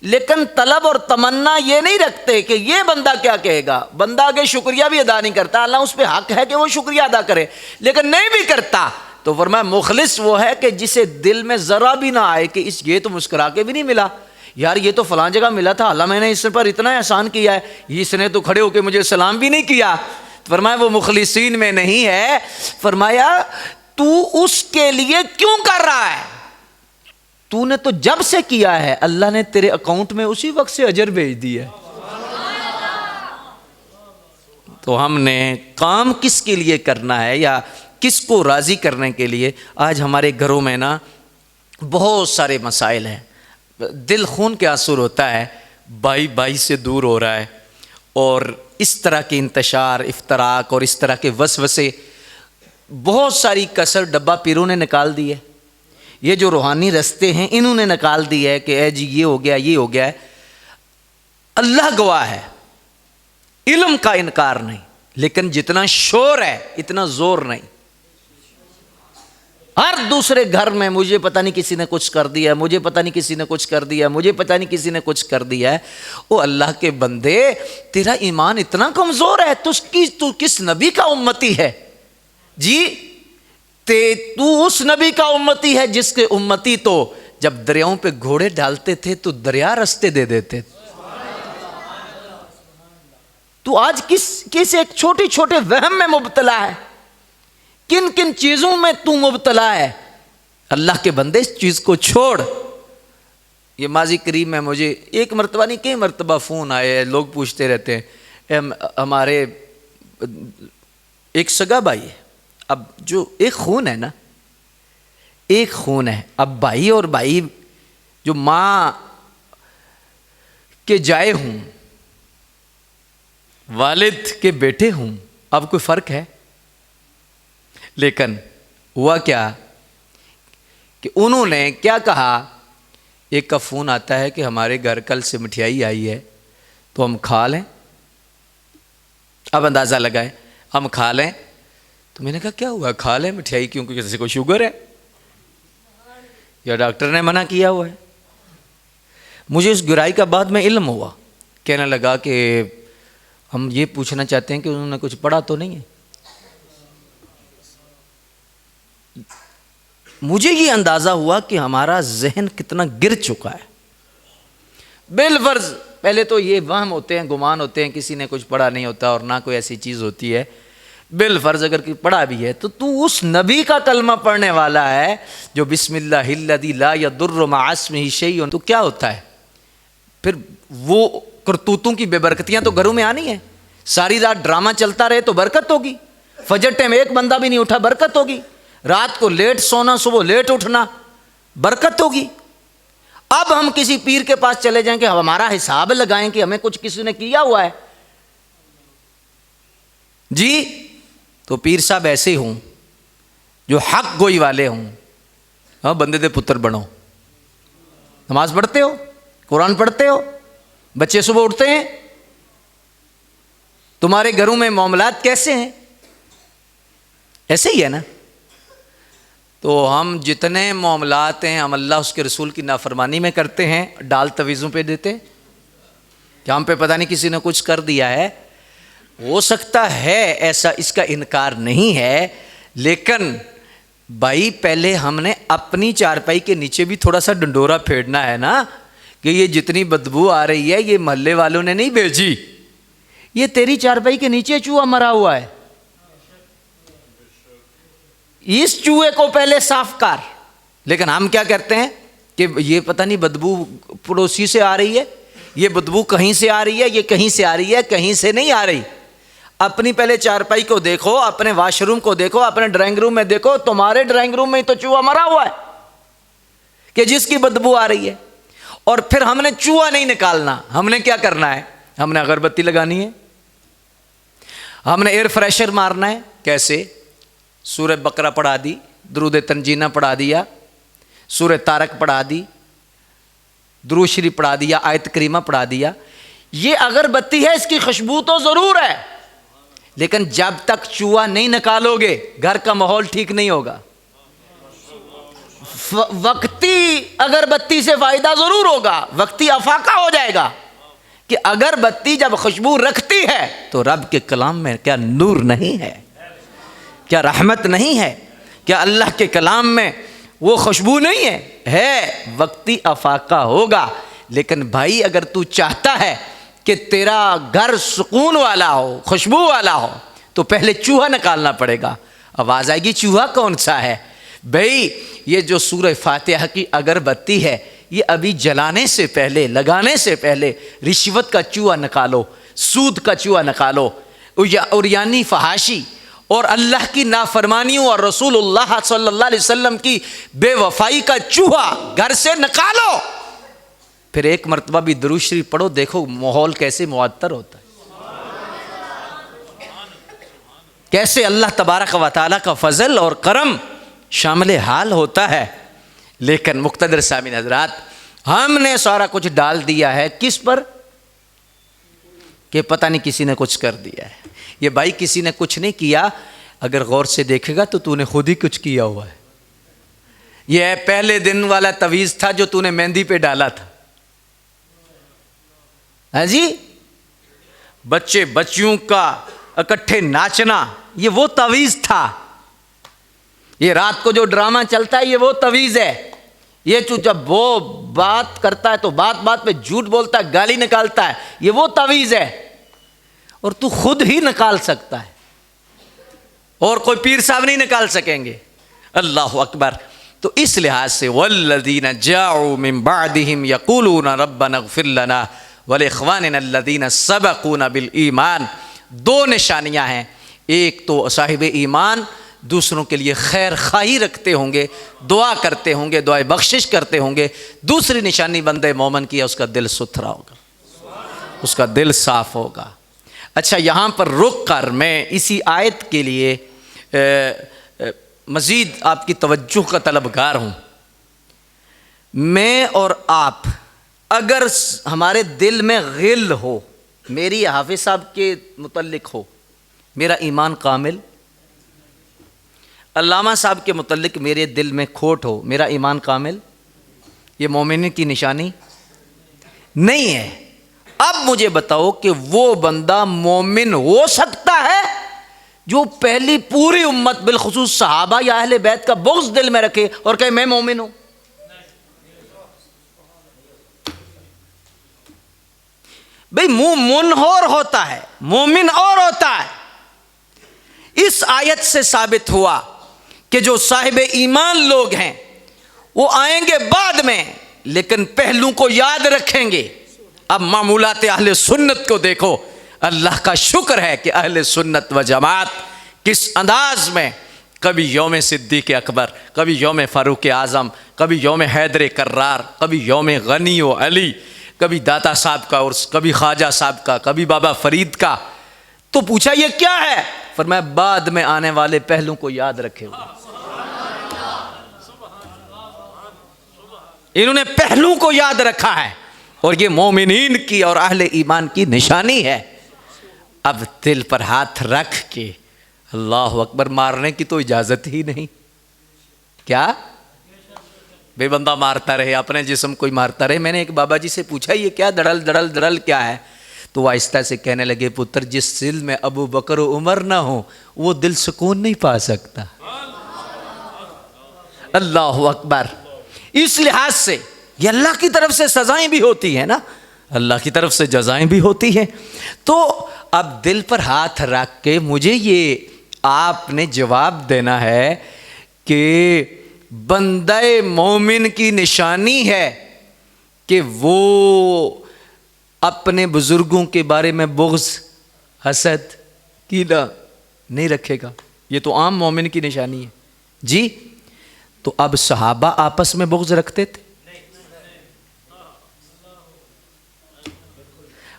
لیکن طلب اور تمنا یہ نہیں رکھتے کہ یہ بندہ کیا کہے گا۔ بندہ آگے شکریہ بھی ادا نہیں کرتا، اللہ اس پہ حق ہے کہ وہ شکریہ ادا کرے لیکن نہیں بھی کرتا، تو فرمایا مخلص وہ ہے کہ جسے دل میں ذرا بھی نہ آئے کہ یہ تو مسکرا کے بھی نہیں ملا، یار یہ تو فلاں جگہ ملا تھا، اللہ میں نے اس پر اتنا احسان کیا ہے، اس نے تو کھڑے ہو کے مجھے سلام بھی نہیں کیا۔ فرمایا وہ مخلصین میں نہیں ہے۔ فرمایا تو اس کے لیے کیوں کر رہا ہے؟ تو نے تو جب سے کیا ہے اللہ نے تیرے اکاؤنٹ میں اسی وقت سے اجر بھیج دیا ہے۔ تو ہم نے کام کس کے لیے کرنا ہے یا کس کو راضی کرنے کے لیے؟ آج ہمارے گھروں میں نا بہت سارے مسائل ہیں، دل خون کے آنسو ہوتا ہے، بھائی بھائی سے دور ہو رہا ہے، اور اس طرح کے انتشار افتراق اور اس طرح کے وسوسے، بہت ساری کسر ڈبہ پیروں نے نکال دی ہے، یہ جو روحانی رستے ہیں انہوں نے نکال دی ہے کہ اے جی یہ ہو گیا یہ ہو گیا ہے۔ اللہ گواہ ہے، علم کا انکار نہیں، لیکن جتنا شور ہے اتنا زور نہیں۔ ہر دوسرے گھر میں مجھے پتہ نہیں کسی نے کچھ کر دیا ہے، مجھے پتہ نہیں کسی نے کچھ کر دیا ہے، مجھے پتہ نہیں کسی نے کچھ کر دیا ہے۔ او اللہ کے بندے تیرا ایمان اتنا کمزور ہے، تو کس نبی کا امتی ہے جی؟ تو اس نبی کا امتی ہے جس کے امتی تو جب دریاؤں پہ گھوڑے ڈالتے تھے تو دریا رستے دے دیتے تھے۔ تو آج کس ایک چھوٹے چھوٹے وہم میں مبتلا ہے، کن کن چیزوں میں تو مبتلا ہے؟ اللہ کے بندے اس چیز کو چھوڑ۔ یہ ماضی قریب میں مجھے ایک مرتبہ نہیں کئی مرتبہ فون آئے، لوگ پوچھتے رہتے ہیں ہمارے ایک سگا بھائی ہے، اب جو ایک خون ہے نا، ایک خون ہے، اب بھائی اور بھائی جو ماں کے جائے ہوں، والد کے بیٹے ہوں، اب کوئی فرق ہے؟ لیکن ہوا کیا کہ انہوں نے کیا کہا، ایک کا فون آتا ہے کہ ہمارے گھر کل سے مٹھائی آئی ہے تو ہم کھا لیں، اب اندازہ لگائیں ہم کھا لیں۔ تو میں نے کہا کیا ہوا کھا لیں مٹھائی، کیونکہ کسی کو شوگر ہے یا ڈاکٹر نے منع کیا ہوا ہے؟ مجھے اس گرائی کا بعد میں علم ہوا، کہنے لگا کہ ہم یہ پوچھنا چاہتے ہیں کہ انہوں نے کچھ پڑھا تو نہیں ہے۔ مجھے یہ اندازہ ہوا کہ ہمارا ذہن کتنا گر چکا ہے۔ بالفرض پہلے تو یہ وہم ہوتے ہیں، گمان ہوتے ہیں، کسی نے کچھ پڑھا نہیں ہوتا اور نہ کوئی ایسی چیز ہوتی ہے۔ بالفرض اگر کوئی پڑھا بھی ہے تو اس نبی کا کلمہ پڑھنے والا ہے جو بسم اللہ الذی لا یضر مع اسمہ شیء، تو کیا ہوتا ہے پھر؟ وہ کرتوتوں کی بے برکتیاں تو گھروں میں آنی ہے۔ ساری رات ڈرامہ چلتا رہے تو برکت ہوگی، فجر ٹائم ایک بندہ بھی نہیں اٹھا برکت ہوگی، رات کو لیٹ سونا صبح لیٹ اٹھنا برکت ہوگی۔ اب ہم کسی پیر کے پاس چلے جائیں کہ ہمارا حساب لگائیں کہ ہمیں کچھ کسی نے کیا ہوا ہے جی، تو پیر صاحب ایسے ہوں جو حق گوئی والے ہوں، ہاں بندے دے پتر بنو، نماز پڑھتے ہو، قرآن پڑھتے ہو، بچے صبح اٹھتے ہیں، تمہارے گھروں میں معاملات کیسے ہیں؟ ایسے ہی ہے نا؟ تو ہم جتنے معاملات ہیں ہم اللہ اس کے رسول کی نافرمانی میں کرتے ہیں، ڈال تویزوں پہ دیتے کہ ہم پہ پتہ نہیں کسی نے کچھ کر دیا ہے. ہو سکتا ہے ایسا، اس کا انکار نہیں ہے، لیکن بھائی پہلے ہم نے اپنی چارپائی کے نیچے بھی تھوڑا سا ڈنڈورا پھیرنا ہے نا، کہ یہ جتنی بدبو آ رہی ہے یہ محلے والوں نے نہیں بھیجی، یہ تیری چارپائی کے نیچے چوہا مرا ہوا ہے، اس چوہے کو پہلے صاف کر. لیکن ہم کیا کرتے ہیں کہ یہ پتہ نہیں بدبو پڑوسی سے آ رہی ہے، یہ بدبو کہیں سے آ رہی ہے، یہ کہیں سے آ رہی ہے، کہیں سے نہیں آ رہی. اپنی پہلے چارپائی کو دیکھو، اپنے واش روم کو دیکھو، اپنے ڈرائنگ روم میں دیکھو، تمہارے ڈرائنگ روم میں تو چوہا مرا ہوا ہے کہ جس کی بدبو آ رہی ہے. اور پھر ہم نے چوہا نہیں نکالنا، ہم نے کیا کرنا ہے؟ ہم نے اگربتی لگانی ہے، ہم نے ایئر فریشر مارنا ہے. کیسے؟ سورہ بقرہ پڑھا دی، درود تنجینہ پڑھا دیا، سورہ طارق پڑھا دی، درود شریف پڑھا دیا، آیت کریمہ پڑھا دیا. یہ اگربتی ہے، اس کی خوشبو تو ضرور ہے، لیکن جب تک چوہا نہیں نکالو گے گھر کا ماحول ٹھیک نہیں ہوگا. وقتی اگربتی سے فائدہ ضرور ہوگا، وقتی افاقہ ہو جائے گا کہ اگربتی جب خوشبو رکھتی ہے تو رب کے کلام میں کیا نور نہیں ہے، کیا رحمت نہیں ہے، کیا اللہ کے کلام میں وہ خوشبو نہیں ہے وقتی افاقہ ہوگا. لیکن بھائی اگر تو چاہتا ہے کہ تیرا گھر سکون والا ہو، خوشبو والا ہو، تو پہلے چوہا نکالنا پڑے گا. آواز آئے گی چوہا کون سا ہے؟ بھائی یہ جو سورہ فاتحہ کی اگربتی ہے، یہ ابھی جلانے سے پہلے، لگانے سے پہلے رشوت کا چوہا نکالو، سود کا چوہا نکالو، اور یعنی فحاشی اور اللہ کی نافرمانیوں اور رسول اللہ صلی اللہ علیہ وسلم کی بے وفائی کا چوہا گھر سے نکالو. پھر ایک مرتبہ بھی درود شریف پڑھو، دیکھو ماحول کیسے معطر ہوتا ہے، کیسے اللہ تبارک و تعالیٰ کا فضل اور کرم شامل حال ہوتا ہے. لیکن مقتدر سامعین حضرات، ہم نے سارا کچھ ڈال دیا ہے کس پر؟ کہ پتہ نہیں کسی نے کچھ کر دیا ہے. یہ بھائی کسی نے کچھ نہیں کیا، اگر غور سے دیکھے گا تو نے خود ہی کچھ کیا ہوا ہے. یہ پہلے دن والا تویز تھا جو نے مہندی پہ ڈالا تھا. ہاں جی، بچے بچیوں کا اکٹھے ناچنا، یہ وہ تویز تھا. یہ رات کو جو ڈرامہ چلتا ہے یہ وہ تویز ہے. یہ جب وہ بات کرتا ہے تو بات بات پہ جھوٹ بولتا ہے، گالی نکالتا ہے، یہ وہ تویز ہے. اور تو خود ہی نکال سکتا ہے، اور کوئی پیر صاحب نہیں نکال سکیں گے. اللہ اکبر. تو اس لحاظ سے والذین جاءوا من بعدهم یقولون ربنا اغفر لنا ولاخواننا الذین سبقونا بالایمان. دو نشانیاں ہیں، ایک تو صاحب ایمان دوسروں کے لیے خیر خواہی رکھتے ہوں گے، دعا کرتے ہوں گے، دعائے بخشش کرتے ہوں گے. دوسری نشانی بندے مومن کی ہے، اس کا دل ستھرا ہوگا، اس کا دل صاف ہوگا. اچھا، یہاں پر رک کر میں اسی آیت کے لیے مزید آپ کی توجہ کا طلبگار ہوں. میں اور آپ اگر ہمارے دل میں غل ہو، میری حافظ صاحب کے متعلق ہو، میرا ایمان کامل. علامہ صاحب کے متعلق میرے دل میں کھوٹ ہو، میرا ایمان کامل. یہ مومن کی نشانی نہیں ہے. اب مجھے بتاؤ کہ وہ بندہ مومن ہو سکتا ہے جو پہلی پوری امت بالخصوص صحابہ یا اہل بیت کا بغض دل میں رکھے اور کہے میں مومن ہوں؟ بھئی منہور ہوتا ہے، مومن اور ہوتا ہے. اس آیت سے ثابت ہوا کہ جو صاحب ایمان لوگ ہیں وہ آئیں گے بعد میں، لیکن پہلو کو یاد رکھیں گے. اب معمولات اہل سنت کو دیکھو. اللہ کا شکر ہے کہ اہل سنت و جماعت کس انداز میں کبھی یوم صدیق اکبر، کبھی یوم فاروق اعظم، کبھی یوم حیدر کرار، کبھی یوم غنی و علی، کبھی داتا صاحب کا عرس، کبھی خواجہ صاحب کا، کبھی بابا فرید کا. تو پوچھا یہ کیا ہے؟ فرمایا بعد میں آنے والے پہلوں کو یاد رکھے ہوئے. انہوں نے پہلو کو یاد رکھا ہے، اور یہ مومنین کی اور اہل ایمان کی نشانی ہے۔ اب دل پر ہاتھ رکھ کے اللہ اکبر مارنے کی تو اجازت ہی نہیں۔ کیا بے بندہ مارتا رہے، اپنے جسم کو ہی مارتا رہے۔ میں نے ایک بابا جی سے پوچھا یہ کیا دڑل دڑل دڑل کیا ہے؟ تو وہ آہستہ سے کہنے لگے، پتر جس دل میں ابو بکر و عمر نہ ہو وہ دل سکون نہیں پا سکتا۔ اللہ اکبر۔ اس لحاظ سے یہ اللہ کی طرف سے سزائیں بھی ہوتی ہیں نا، اللہ کی طرف سے جزائیں بھی ہوتی ہیں۔ تو اب دل پر ہاتھ رکھ کے مجھے یہ آپ نے جواب دینا ہے کہ بندہ مومن کی نشانی ہے کہ وہ اپنے بزرگوں کے بارے میں بغض، حسد، کینہ نہیں رکھے گا۔ یہ تو عام مومن کی نشانی ہے جی۔ تو اب صحابہ آپس میں بغض رکھتے تھے؟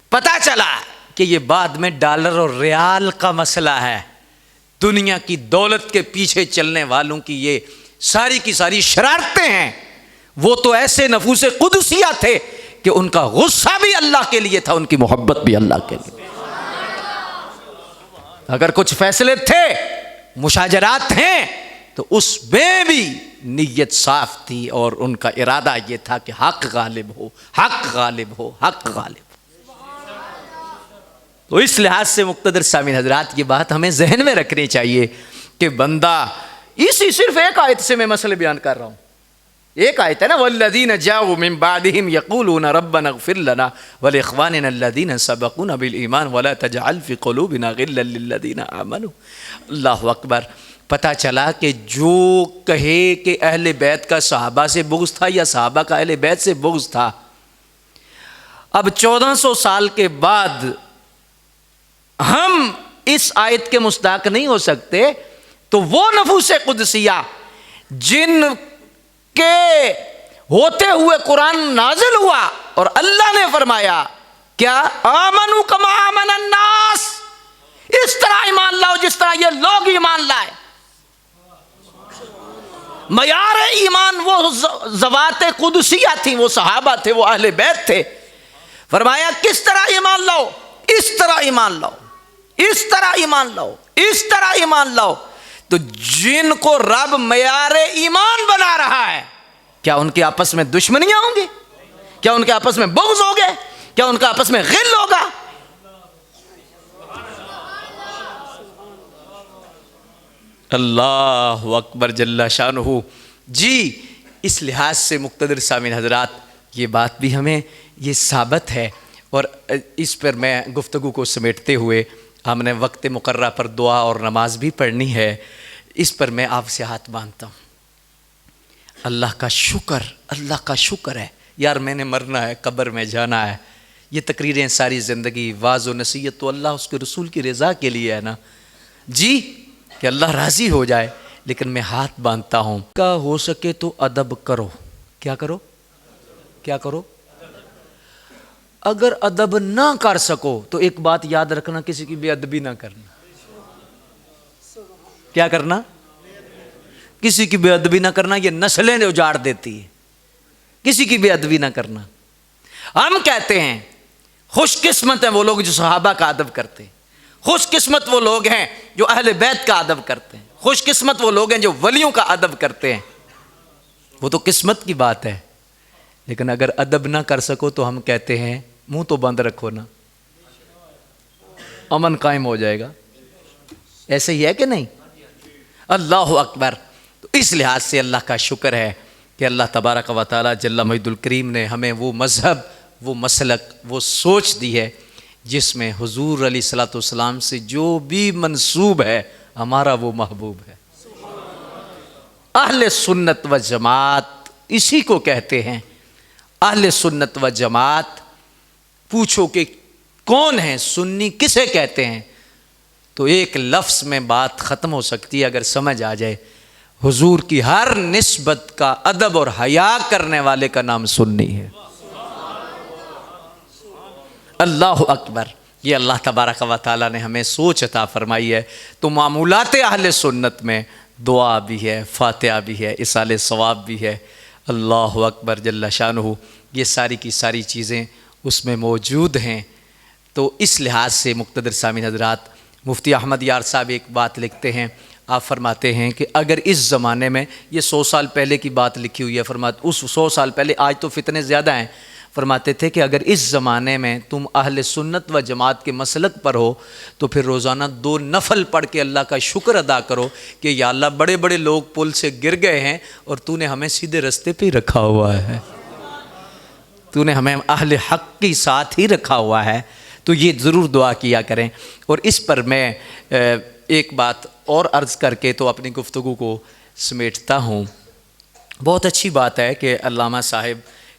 پتا چلا کہ یہ بعد میں ڈالر اور ریال کا مسئلہ ہے۔ دنیا کی دولت کے پیچھے چلنے والوں کی یہ ساری کی ساری شرارتیں ہیں۔ وہ تو ایسے نفوس قدسیہ تھے کہ ان کا غصہ بھی اللہ کے لیے تھا، ان کی محبت بھی اللہ کے لیے۔ اگر کچھ فیصلے تھے، مشاجرات ہیں، تو اس میں بھی نیت صاف تھی، اور ان کا ارادہ یہ تھا کہ حق غالب ہو، حق غالب ہو، حق غالب ہو۔ تو اس لحاظ سے مقتدر سامعین حضرات یہ بات ہمیں ذہن میں رکھنی چاہیے کہ بندہ اسی صرف ایک آیت سے میں مسئلے بیان کر رہا ہوں۔ ایک آیت ہے نا، والذین جاؤوا من بعدہم یقولون ربنا اغفر لنا ولاخواننا الذین سبقونا بالایمان ولا تجعل فی قلوبنا غلا للذین آمنوا۔ اللہ اکبر۔ پتہ چلا کہ جو کہے کہ اہل بیت کا صحابہ سے بغض تھا یا صحابہ کا اہل بیت سے بغض تھا، اب 1400 سال کے بعد ہم اس آیت کے مصداق نہیں ہو سکتے، تو وہ نفوس قدسیہ جن کے ہوتے ہوئے قرآن نازل ہوا اور اللہ نے فرمایا کیا آمنوا کما آمن الناس، اس طرح ایمان لاؤ جس طرح یہ لوگ ایمان لائے۔ معیار ایمان وہ ذوات قدسیہ تھی، وہ صحابہ تھے، وہ اہل بیت تھے۔ فرمایا کس طرح ایمان لاؤ؟ اس طرح ایمان لاؤ، اس طرح ایمان لاؤ، اس طرح ایمان لاؤ۔ تو جن کو رب معیار ایمان بنا رہا ہے، کیا ان کے آپس میں دشمنیاں ہوں گی؟ کیا ان کے آپس میں بغض ہوگے؟ کیا ان کا آپس میں غل ہوگا؟ اللہ اکبر جل شانہ جی۔ اس لحاظ سے مقتدر سامعین حضرات یہ بات بھی ہمیں یہ ثابت ہے، اور اس پر میں گفتگو کو سمیٹتے ہوئے ہم نے وقت مقررہ پر دعا اور نماز بھی پڑھنی ہے، اس پر میں آپ سے ہاتھ باندھتا ہوں۔ اللہ کا شکر، اللہ کا شکر ہے یار، میں نے مرنا ہے، قبر میں جانا ہے۔ یہ تقریریں ساری زندگی، واعظ و نصیحت تو اللہ اس کے رسول کی رضا کے لیے ہے نا جی، کہ اللہ راضی ہو جائے۔ لیکن میں ہاتھ باندھتا ہوں کا ہو سکے تو ادب کرو۔ کیا کرو؟ کیا کرو؟ اگر ادب نہ کر سکو تو ایک بات یاد رکھنا، کسی کی بے ادبی نہ کرنا۔ کیا کرنا؟ کسی کی بے ادبی نہ کرنا، یہ نسلیں اجاڑ دیتی ہے۔ کسی کی بے ادبی نہ کرنا۔ ہم کہتے ہیں خوش قسمت ہیں وہ لوگ جو صحابہ کا ادب کرتے ہیں، خوش قسمت وہ لوگ ہیں جو اہل بیت کا ادب کرتے ہیں، خوش قسمت وہ لوگ ہیں جو ولیوں کا ادب کرتے ہیں۔ وہ تو قسمت کی بات ہے، لیکن اگر ادب نہ کر سکو تو ہم کہتے ہیں منہ تو بند رکھو نا، امن قائم ہو جائے گا۔ ایسے ہی ہے کہ نہیں؟ اللہ اکبر۔ تو اس لحاظ سے اللہ کا شکر ہے کہ اللہ تبارک و تعالی جل مجد الکریم نے ہمیں وہ مذہب، وہ مسلک، وہ سوچ دی ہے جس میں حضور علیہ الصلوۃ والسلام سے جو بھی منسوب ہے ہمارا وہ محبوب ہے۔ اہل سنت و جماعت اسی کو کہتے ہیں۔ اہل سنت و جماعت، پوچھو کہ کون ہے سنی، کسے کہتے ہیں، تو ایک لفظ میں بات ختم ہو سکتی ہے اگر سمجھ آ جائے۔ حضور کی ہر نسبت کا ادب اور حیا کرنے والے کا نام سنی ہے۔ اللہ اکبر۔ یہ اللہ تبارک و تعالیٰ نے ہمیں سوچ عطا فرمائی ہے۔ تو معمولات اہل سنت میں دعا بھی ہے، فاتحہ بھی ہے، اصالِ ثواب بھی ہے۔ اللہ اکبر جل شانہ، یہ ساری کی ساری چیزیں اس میں موجود ہیں۔ تو اس لحاظ سے مقتدر سامعین حضرات، مفتی احمد یار صاحب ایک بات لکھتے ہیں، آپ فرماتے ہیں کہ اگر اس زمانے میں، یہ 100 سال پہلے کی بات لکھی ہوئی ہے، فرماتے اس 100 سال پہلے، آج تو فتنے زیادہ ہیں، فرماتے تھے کہ اگر اس زمانے میں تم اہل سنت و جماعت کے مسلک پر ہو تو پھر روزانہ 2 نفل پڑھ کے اللہ کا شکر ادا کرو کہ یا اللہ بڑے بڑے لوگ پل سے گر گئے ہیں اور تو نے ہمیں سیدھے رستے پہ ہی رکھا ہوا ہے، تو نے ہمیں اہل حق کے ساتھ ہی رکھا ہوا ہے۔ تو یہ ضرور دعا کیا کریں۔ اور اس پر میں ایک بات اور عرض کر کے تو اپنی گفتگو کو سمیٹتا ہوں۔ بہت اچھی بات ہے کہ علامہ صاحب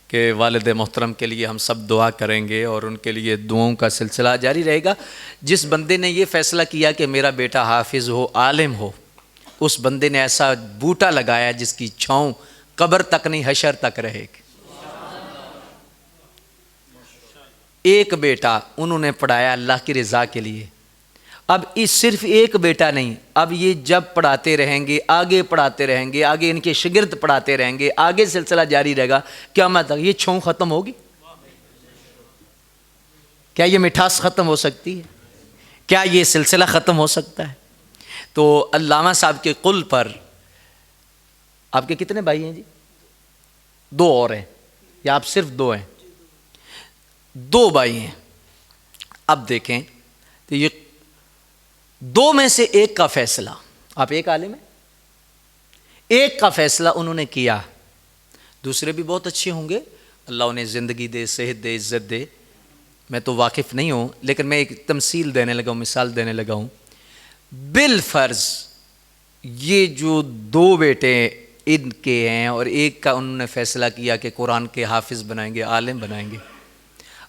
کے والد محترم کے لیے ہم سب دعا کریں گے اور ان کے لیے دعاؤں کا سلسلہ جاری رہے گا۔ جس بندے نے یہ فیصلہ کیا کہ میرا بیٹا حافظ ہو، عالم ہو، اس بندے نے ایسا بوٹا لگایا جس کی چھاؤں قبر تک نہیں، حشر تک رہے گی۔ ایک بیٹا انہوں نے پڑھایا اللہ کی رضا کے لیے۔ اب اس صرف ایک بیٹا نہیں، اب یہ جب پڑھاتے رہیں گے، آگے پڑھاتے رہیں گے، آگے ان کے شاگرد پڑھاتے رہیں گے، آگے سلسلہ جاری رہے گا، قیامت تک یہ چھاؤں ختم ہوگی؟ کیا یہ مٹھاس ختم ہو سکتی ہے؟ کیا یہ سلسلہ ختم ہو سکتا ہے؟ تو علامہ صاحب کے قول پر، آپ کے کتنے بھائی ہیں جی؟ 2 اور ہیں یا آپ صرف 2 ہیں؟ 2 بھائی ہیں۔ اب دیکھیں تو یہ 2 میں سے ایک کا فیصلہ، آپ ایک عالم ہیں، ایک کا فیصلہ انہوں نے کیا، دوسرے بھی بہت اچھے ہوں گے، اللہ انہیں زندگی دے، صحت دے، عزت دے، میں تو واقف نہیں ہوں، لیکن میں ایک تمثیل دینے لگا ہوں، مثال دینے لگا ہوں۔ بالفرض یہ جو 2 بیٹے ان کے ہیں اور ایک کا انہوں نے فیصلہ کیا کہ قرآن کے حافظ بنائیں گے، عالم بنائیں گے۔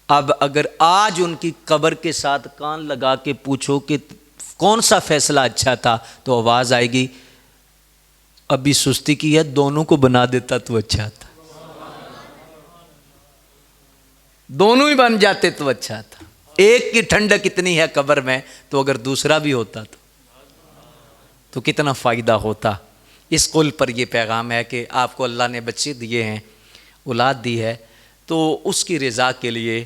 اب اگر آج ان کی قبر کے ساتھ کان لگا کے پوچھو کہ کون سا فیصلہ اچھا تھا، تو آواز آئے گی ابھی سستی کی ہے، دونوں کو بنا دیتا تو اچھا تھا، دونوں ہی بن جاتے تو اچھا تھا۔ ایک کی ٹھنڈک اتنی ہے قبر میں، تو اگر دوسرا بھی ہوتا تو کتنا فائدہ ہوتا۔ اس قول پر یہ پیغام ہے کہ آپ کو اللہ نے بچے دیے ہیں، اولاد دی ہے، تو اس کی رضا کے لیے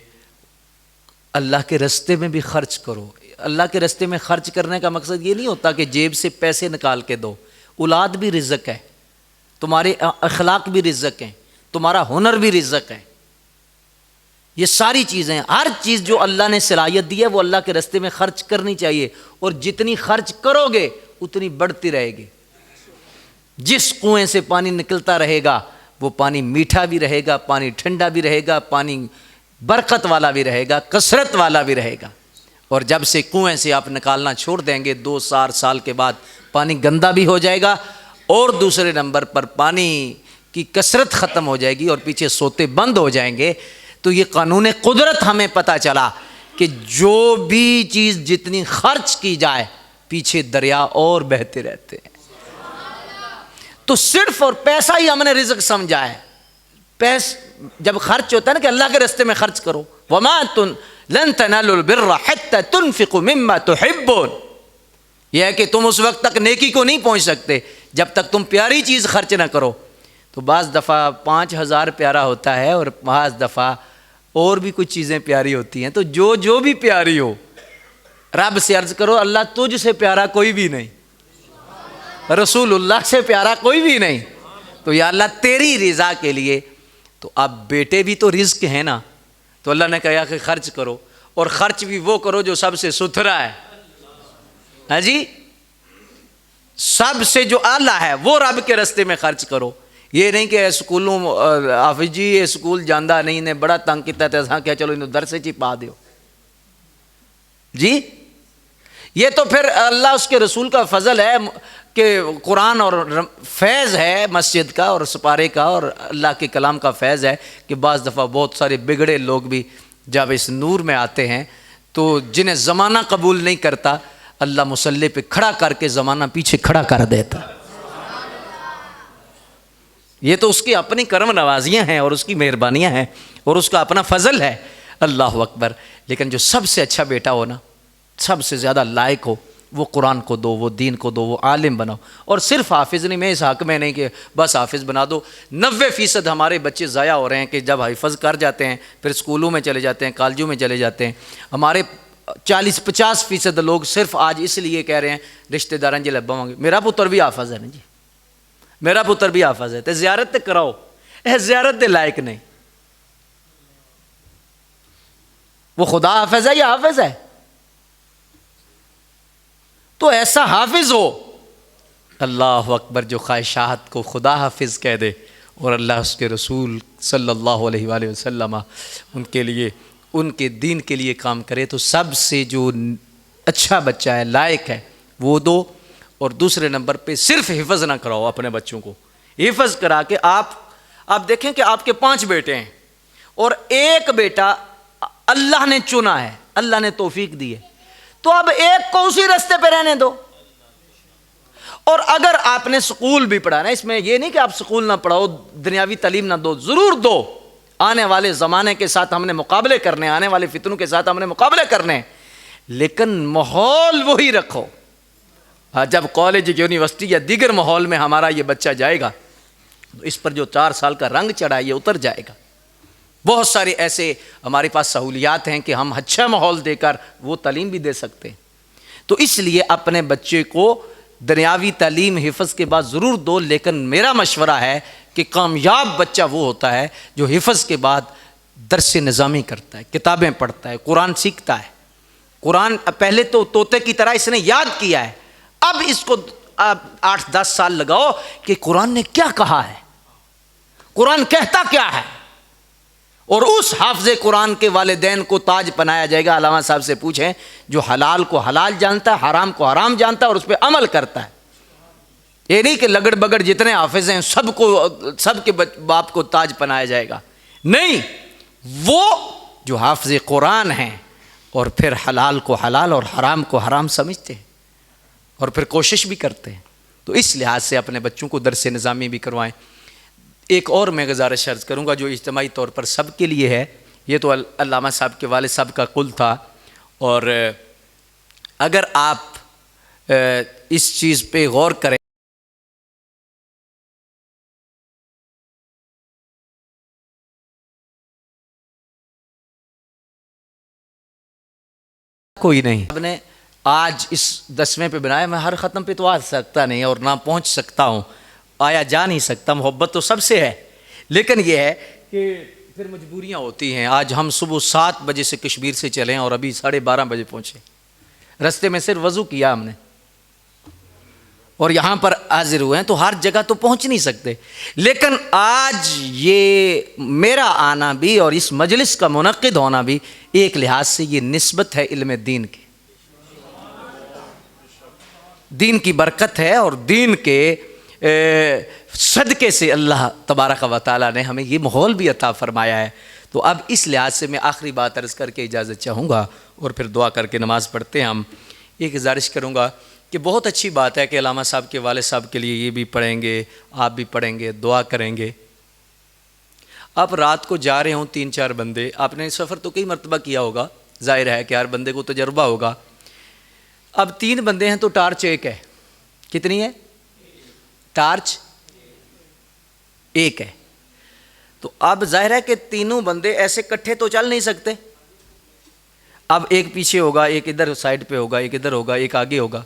اللہ کے رستے میں بھی خرچ کرو۔ اللہ کے رستے میں خرچ کرنے کا مقصد یہ نہیں ہوتا کہ جیب سے پیسے نکال کے دو، اولاد بھی رزق ہے، تمہارے اخلاق بھی رزق ہیں، تمہارا ہنر بھی رزق ہے، یہ ساری چیزیں، ہر چیز جو اللہ نے صلاحیت دی ہے وہ اللہ کے رستے میں خرچ کرنی چاہیے، اور جتنی خرچ کرو گے اتنی بڑھتی رہے گی۔ جس کنویں سے پانی نکلتا رہے گا وہ پانی میٹھا بھی رہے گا، پانی ٹھنڈا بھی رہے گا، پانی برکت والا بھی رہے گا، کثرت والا بھی رہے گا۔ اور جب سے کنویں سے آپ نکالنا چھوڑ دیں گے 2-4 سال کے بعد پانی گندا بھی ہو جائے گا، اور دوسرے نمبر پر پانی کی کثرت ختم ہو جائے گی اور پیچھے سوتے بند ہو جائیں گے۔ تو یہ قانون قدرت ہمیں پتہ چلا کہ جو بھی چیز جتنی خرچ کی جائے پیچھے دریا اور بہتے رہتے ہیں۔ تو صرف اور پیسہ ہی ہم نے رزق سمجھا ہے۔ جب خرچ ہوتا ہے نا کہ اللہ کے راستے میں خرچ کرو، وَمَا لَن تَنَالُوا الْبِرَّ حَتَّى تُنْفِقُوا مِمَّا تُحِبُّونَ، یہ ہے کہ تم اس وقت تک نیکی کو نہیں پہنچ سکتے جب تک تم پیاری چیز خرچ نہ کرو۔ تو بعض دفعہ 5000 پیارا ہوتا ہے اور بعض دفعہ اور بھی کچھ چیزیں پیاری ہوتی ہیں۔ تو جو بھی پیاری ہو، رب سے عرض کرو اللہ تجھ سے پیارا کوئی بھی نہیں، رسول اللہ سے پیارا کوئی بھی نہیں، تو یا اللہ تیری رضا کے لیے۔ تو اب بیٹے بھی تو رزق ہیں نا، تو اللہ نے کہا کہ خرچ کرو، اور خرچ بھی وہ کرو جو سب سے ستھرا ہے، ہاں جی، سب سے جو اعلیٰ ہے وہ رب کے راستے میں خرچ کرو۔ یہ نہیں کہ سکولوں حافظ جی یہ سکول جاندہ نہیں نے بڑا تنگ کیتا تھا، کیا چلو انہوں درس چی پا دیو جی، یہ تو پھر اللہ اس کے رسول کا فضل ہے کہ قرآن اور فیض ہے مسجد کا اور سپارے کا اور اللہ کے کلام کا فیض ہے کہ بعض دفعہ بہت سارے بگڑے لوگ بھی جب اس نور میں آتے ہیں تو جنہیں زمانہ قبول نہیں کرتا، اللہ مصلی پہ کھڑا کر کے زمانہ پیچھے کھڑا کر دیتا۔ یہ تو اس کی اپنی کرم نوازیاں ہیں اور اس کی مہربانیاں ہیں اور اس کا اپنا فضل ہے، اللہ اکبر۔ لیکن جو سب سے اچھا بیٹا ہو نا، سب سے زیادہ لائق ہو، وہ قرآن کو دو، وہ دین کو دو، وہ عالم بناؤ. اور صرف حافظ نہیں، میں اس حق میں نہیں کہ بس حافظ بنا دو. 90% ہمارے بچے ضائع ہو رہے ہیں کہ جب حفظ کر جاتے ہیں پھر اسکولوں میں چلے جاتے ہیں، کالجوں میں چلے جاتے ہیں. ہمارے 40-50% لوگ صرف آج اس لیے کہہ رہے ہیں رشتہ داران جی لبا ہوں گے، میرا پتر بھی حافظ ہے نا جی، میرا پتر بھی حافظ ہے، تو زیارت تے کراؤ. زیارت دے لائق نہیں. وہ خدا حافظ ہے یا حافظ ہے؟ تو ایسا حافظ ہو، اللہ اکبر، جو خواہشات کو خدا حافظ کہہ دے اور اللہ اس کے رسول صلی اللہ علیہ وآلہ وسلم ان کے لیے، ان کے دین کے لیے کام کرے، تو سب سے جو اچھا بچہ ہے، لائق ہے، وہ دو. اور دوسرے نمبر پہ صرف حفظ نہ کراؤ اپنے بچوں کو. حفظ کرا کے آپ دیکھیں کہ آپ کے 5 بیٹے ہیں اور ایک بیٹا اللہ نے چنا ہے، اللہ نے توفیق دی ہے، تو اب ایک کو اسی رستے پہ رہنے دو. اور اگر آپ نے سکول بھی پڑھانا، اس میں یہ نہیں کہ آپ سکول نہ پڑھاؤ، دنیاوی تعلیم نہ دو، ضرور دو. آنے والے زمانے کے ساتھ ہم نے مقابلے کرنے، آنے والے فتنوں کے ساتھ ہم نے مقابلے کرنے، لیکن ماحول وہی رکھو. جب کالج، یونیورسٹی یا دیگر ماحول میں ہمارا یہ بچہ جائے گا تو اس پر جو 4 سال کا رنگ چڑھا یہ اتر جائے گا. بہت سارے ایسے ہمارے پاس سہولیات ہیں کہ ہم اچھا ماحول دے کر وہ تعلیم بھی دے سکتے ہیں. تو اس لیے اپنے بچے کو دنیاوی تعلیم حفظ کے بعد ضرور دو، لیکن میرا مشورہ ہے کہ کامیاب بچہ وہ ہوتا ہے جو حفظ کے بعد درس نظامی کرتا ہے، کتابیں پڑھتا ہے، قرآن سیکھتا ہے. قرآن پہلے تو طوطے کی طرح اس نے یاد کیا ہے، اب اس کو 8-10 سال لگاؤ کہ قرآن نے کیا کہا ہے، قرآن کہتا کیا ہے. اور اس حافظ قرآن کے والدین کو تاج پہنایا جائے گا. علامہ صاحب سے پوچھیں، جو حلال کو حلال جانتا ہے، حرام کو حرام جانتا ہے اور اس پہ عمل کرتا ہے. یہ نہیں کہ لگڑ بگڑ جتنے حافظ ہیں سب کے باپ کو تاج پہنایا جائے گا، نہیں. وہ جو حافظ قرآن ہیں اور پھر حلال کو حلال اور حرام کو حرام سمجھتے ہیں اور پھر کوشش بھی کرتے ہیں. تو اس لحاظ سے اپنے بچوں کو درس نظامی بھی کروائیں. ایک اور میں گزارش عرض کروں گا جو اجتماعی طور پر سب کے لیے ہے. یہ تو علامہ صاحب کے والد صاحب کا قول تھا، اور اگر آپ اس چیز پہ غور کریں، کوئی نہیں. آپ نے آج اس 10ویں پہ بنایا، میں ہر ختم پہ تو آ سکتا نہیں اور نہ پہنچ سکتا ہوں، آیا جا نہیں سکتا. محبت تو سب سے ہے، لیکن یہ ہے کہ پھر مجبوریاں ہوتی ہیں. آج ہم صبح 7 بجے سے کشمیر سے چلیں اور ابھی 12:30 بجے پہنچے. رستے میں صرف وضو کیا ہم نے اور یہاں پر حاضر ہوئے ہیں، تو ہر جگہ تو پہنچ نہیں سکتے. لیکن آج یہ میرا آنا بھی اور اس مجلس کا منعقد ہونا بھی ایک لحاظ سے یہ نسبت ہے علم دین کی، دین کی برکت ہے، اور دین کے صدقے سے اللہ تبارک و تعالیٰ نے ہمیں یہ ماحول بھی عطا فرمایا ہے. تو اب اس لحاظ سے میں آخری بات عرض کر کے اجازت چاہوں گا اور پھر دعا کر کے نماز پڑھتے ہیں. ہم ایک گزارش کروں گا کہ بہت اچھی بات ہے کہ علامہ صاحب کے والد صاحب کے لیے یہ بھی پڑھیں گے، آپ بھی پڑھیں گے، دعا کریں گے. آپ رات کو جا رہے ہوں 3-4 بندے، آپ نے سفر تو کئی مرتبہ کیا ہوگا، ظاہر ہے کہ ہر بندے کو تجربہ ہوگا. اب 3 بندے ہیں تو ٹارچ ایک ہے. کتنی ہے؟ ٹارچ ایک ہے. تو اب ظاہر ہے کہ تینوں بندے ایسے کٹھے تو چل نہیں سکتے. اب ایک پیچھے ہوگا، ایک ادھر سائڈ پہ ہوگا، ایک ادھر ہوگا، ایک آگے ہوگا.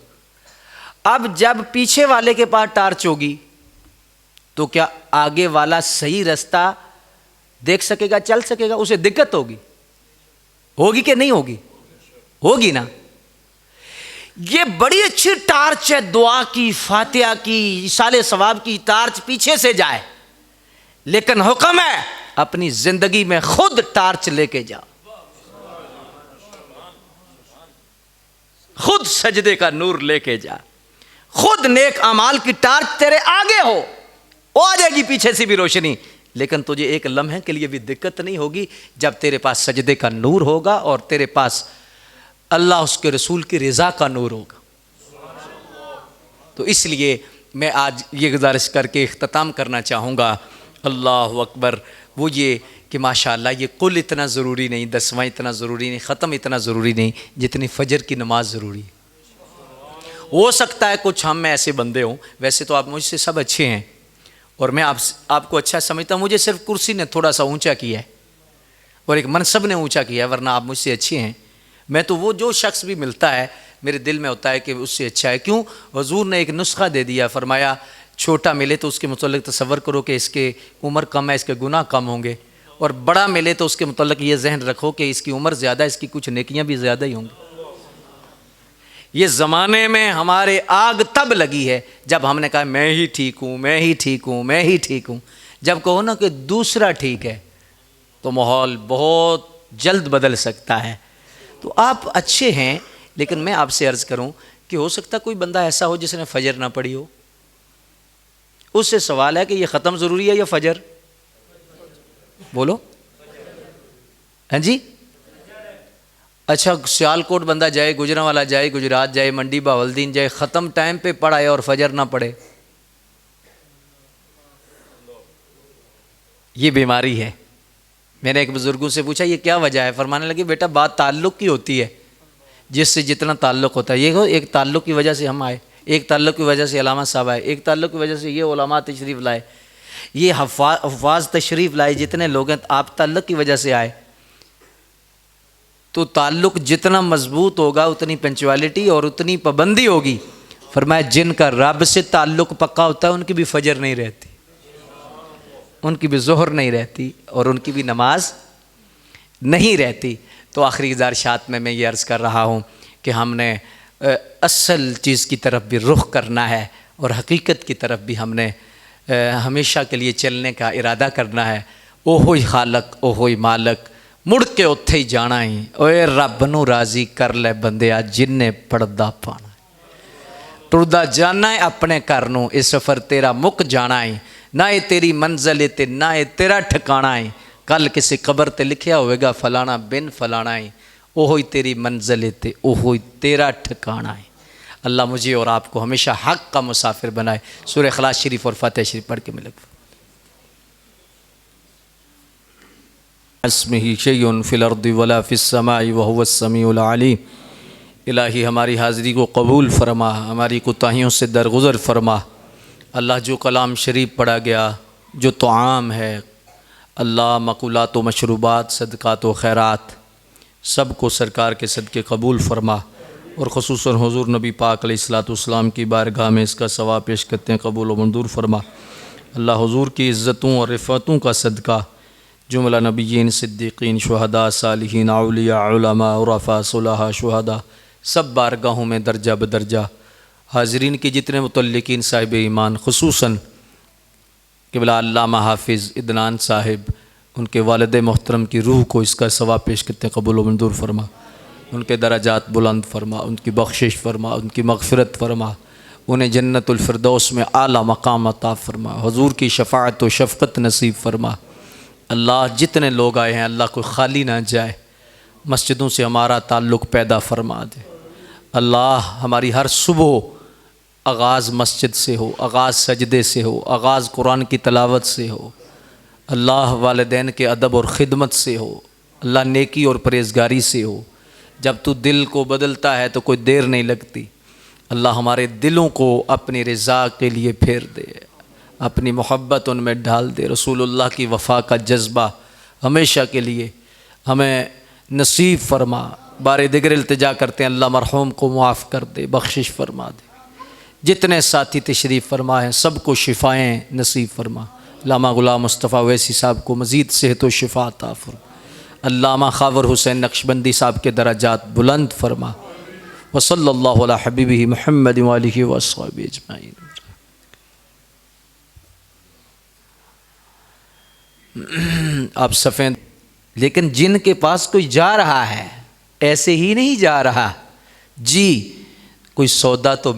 اب جب پیچھے والے کے پاس ٹارچ ہوگی تو کیا آگے والا صحیح رستہ دیکھ سکے گا، چل سکے گا؟ اسے دقت ہوگی کہ نہیں ہوگی؟ ہوگی نا. یہ بڑی اچھی ٹارچ ہے، دعا کی، فاتحہ کی، ایصال ثواب کی ٹارچ پیچھے سے جائے، لیکن حکم ہے اپنی زندگی میں خود ٹارچ لے کے جا، خود سجدے کا نور لے کے جا، خود نیک اعمال کی ٹارچ تیرے آگے ہو، وہ آ جائے گی پیچھے سے بھی روشنی، لیکن تجھے ایک لمحے کے لیے بھی دقت نہیں ہوگی جب تیرے پاس سجدے کا نور ہوگا اور تیرے پاس اللہ اس کے رسول کی رضا کا نور ہوگا. تو اس لیے میں آج یہ گزارش کر کے اختتام کرنا چاہوں گا. اللہ اکبر. وہ یہ کہ ماشاءاللہ یہ کل اتنا ضروری نہیں، 10واں اتنا ضروری نہیں، ختم اتنا ضروری نہیں جتنی فجر کی نماز ضروری ہے. ہو سکتا ہے کچھ ہم میں ایسے بندے ہوں، ویسے تو آپ مجھ سے سب اچھے ہیں اور میں آپ کو اچھا سمجھتا ہوں، مجھے صرف کرسی نے تھوڑا سا اونچا کیا ہے اور ایک منصب نے اونچا کیا ہے، ورنہ آپ مجھ سے اچھے ہیں۔ میں تو وہ جو شخص بھی ملتا ہے میرے دل میں ہوتا ہے کہ اس سے اچھا ہے۔ کیوں؟ حضور نے ایک نسخہ دے دیا، فرمایا چھوٹا ملے تو اس کے متعلق تصور کرو کہ اس کے عمر کم ہے، اس کے گناہ کم ہوں گے، اور بڑا ملے تو اس کے متعلق یہ ذہن رکھو کہ اس کی عمر زیادہ ہے، اس کی کچھ نیکیاں بھی زیادہ ہی ہوں گی۔ یہ زمانے میں ہمارے آگ تب لگی ہے جب ہم نے کہا میں ہی ٹھیک ہوں، میں ہی ٹھیک ہوں، میں ہی ٹھیک ہوں۔ جب کہو نا کہ دوسرا ٹھیک ہے تو ماحول بہت جلد بدل سکتا ہے۔ تو آپ اچھے ہیں، لیکن میں آپ سے عرض کروں کہ ہو سکتا کوئی بندہ ایسا ہو جس نے فجر نہ پڑھی ہو، اس سے سوال ہے کہ یہ ختم ضروری ہے یا فجر؟ بولو ہاں جی۔ اچھا سیال کوٹ بندہ جائے، گجرانوالا جائے، گجرات جائے، منڈی بہاولدین جائے، ختم ٹائم پہ پڑھائے اور فجر نہ پڑھے، یہ بیماری ہے۔ میں نے ایک بزرگوں سے پوچھا یہ کیا وجہ ہے؟ فرمانے لگے بیٹا بات تعلق کی ہوتی ہے، جس سے جتنا تعلق ہوتا ہے۔ یہ ایک تعلق کی وجہ سے ہم آئے، ایک تعلق کی وجہ سے علامہ صاحب آئے، ایک تعلق کی وجہ سے یہ علماء تشریف لائے، یہ حفاظ تشریف لائے، جتنے لوگ ہیں آپ تعلق کی وجہ سے آئے۔ تو تعلق جتنا مضبوط ہوگا اتنی پنچوالٹی اور اتنی پابندی ہوگی۔ فرمایا جن کا رب سے تعلق پکا ہوتا ہے ان کی بھی فجر نہیں رہتی، ان کی بھی ظہر نہیں رہتی، اور ان کی بھی نماز نہیں رہتی۔ تو آخری گزارشات میں یہ عرض کر رہا ہوں کہ ہم نے اصل چیز کی طرف بھی رخ کرنا ہے اور حقیقت کی طرف بھی ہم نے ہمیشہ کے لیے چلنے کا ارادہ کرنا ہے۔ اوہوئی خالق اوہوئی مالک، مڑ کے اتھے ہی جانا ہی، اوے رب نو راضی کر لے بندیا جن نے پردہ پانا، ٹردہ جانا ہے اپنے گھر نو، اے سفر تیرا مک جانا ہے، نہ اے تیری منزل تے نہ اے تیرا ٹھکانا ہے، کل کسی قبر تے لکھیا ہوئے گا فلانا بن فلانا ہے، اوہوئی تیری منزل تے اوہوئی تیرا ٹھکانا ہے۔ اللہ مجھے اور آپ کو ہمیشہ حق کا مسافر بنائے۔ سورہ اخلاص شریف اور فاتحہ شریف پڑھ کے ملک اسمہ شیء فی الارض ولا فی السماء وہو السمیع العلیم۔ الہی ہماری حاضری کو قبول فرما، ہماری کوتاہیوں سے درگزر فرما۔ اللہ جو کلام شریف پڑھا گیا، جو طعام ہے اللہ، مقولات و مشروبات، صدقات و خیرات، سب کو سرکار کے صدقے قبول فرما، اور خصوصاً حضور نبی پاک علیہ الصلوۃ والسلام کی بارگاہ میں اس کا ثواب پیش کرتے ہیں، قبول و منظور فرما۔ اللہ حضور کی عزتوں اور رفعتوں کا صدقہ جملہ نبیین، صدیقین، شہداء، صالحین، اولیاء، علماء، عرفاء، صلحاء، شہداء، سب بارگاہوں میں درجہ بدرجہ حاضرین کے جتنے متعلقین صاحب ایمان، خصوصاً قبلہ علامہ حافظ عدنان صاحب، ان کے والد محترم کی روح کو اس کا ثواب پیش کرتے ہیں، قبول و منظور فرما، ان کے درجات بلند فرما، ان کی بخشش فرما، ان کی مغفرت فرما، انہیں جنت الفردوس میں اعلیٰ مقام عطا فرما، حضور کی شفاعت و شفقت نصیب فرما۔ اللہ جتنے لوگ آئے ہیں اللہ کو خالی نہ جائے، مسجدوں سے ہمارا تعلق پیدا فرما دے۔ اللہ ہماری ہر صبح آغاز مسجد سے ہو، آغاز سجدے سے ہو، آغاز قرآن کی تلاوت سے ہو، اللہ والدین کے ادب اور خدمت سے ہو، اللہ نیکی اور پرہیزگاری سے ہو۔ جب تو دل کو بدلتا ہے تو کوئی دیر نہیں لگتی۔ اللہ ہمارے دلوں کو اپنی رضا کے لیے پھیر دے، اپنی محبت ان میں ڈال دے، رسول اللہ کی وفا کا جذبہ ہمیشہ کے لیے ہمیں نصیب فرما۔ بار دیگر التجا کرتے ہیں اللہ مرحوم کو معاف کر دے، بخشش فرما دے، جتنے ساتھی تشریف فرما ہیں سب کو شفائیں نصیب فرما۔ علامہ غلام مصطفیٰ ویسی صاحب کو مزید صحت و شفا عطا فرما، علامہ خاور حسین نقشبندی صاحب کے درجات بلند فرما۔ وصلی اللہ علی حبیبہ محمد وآلہ وصحبہ اجمعین۔ آپ صفیں، لیکن جن کے پاس کوئی جا رہا ہے ایسے ہی نہیں جا رہا جی، کوئی سودا تو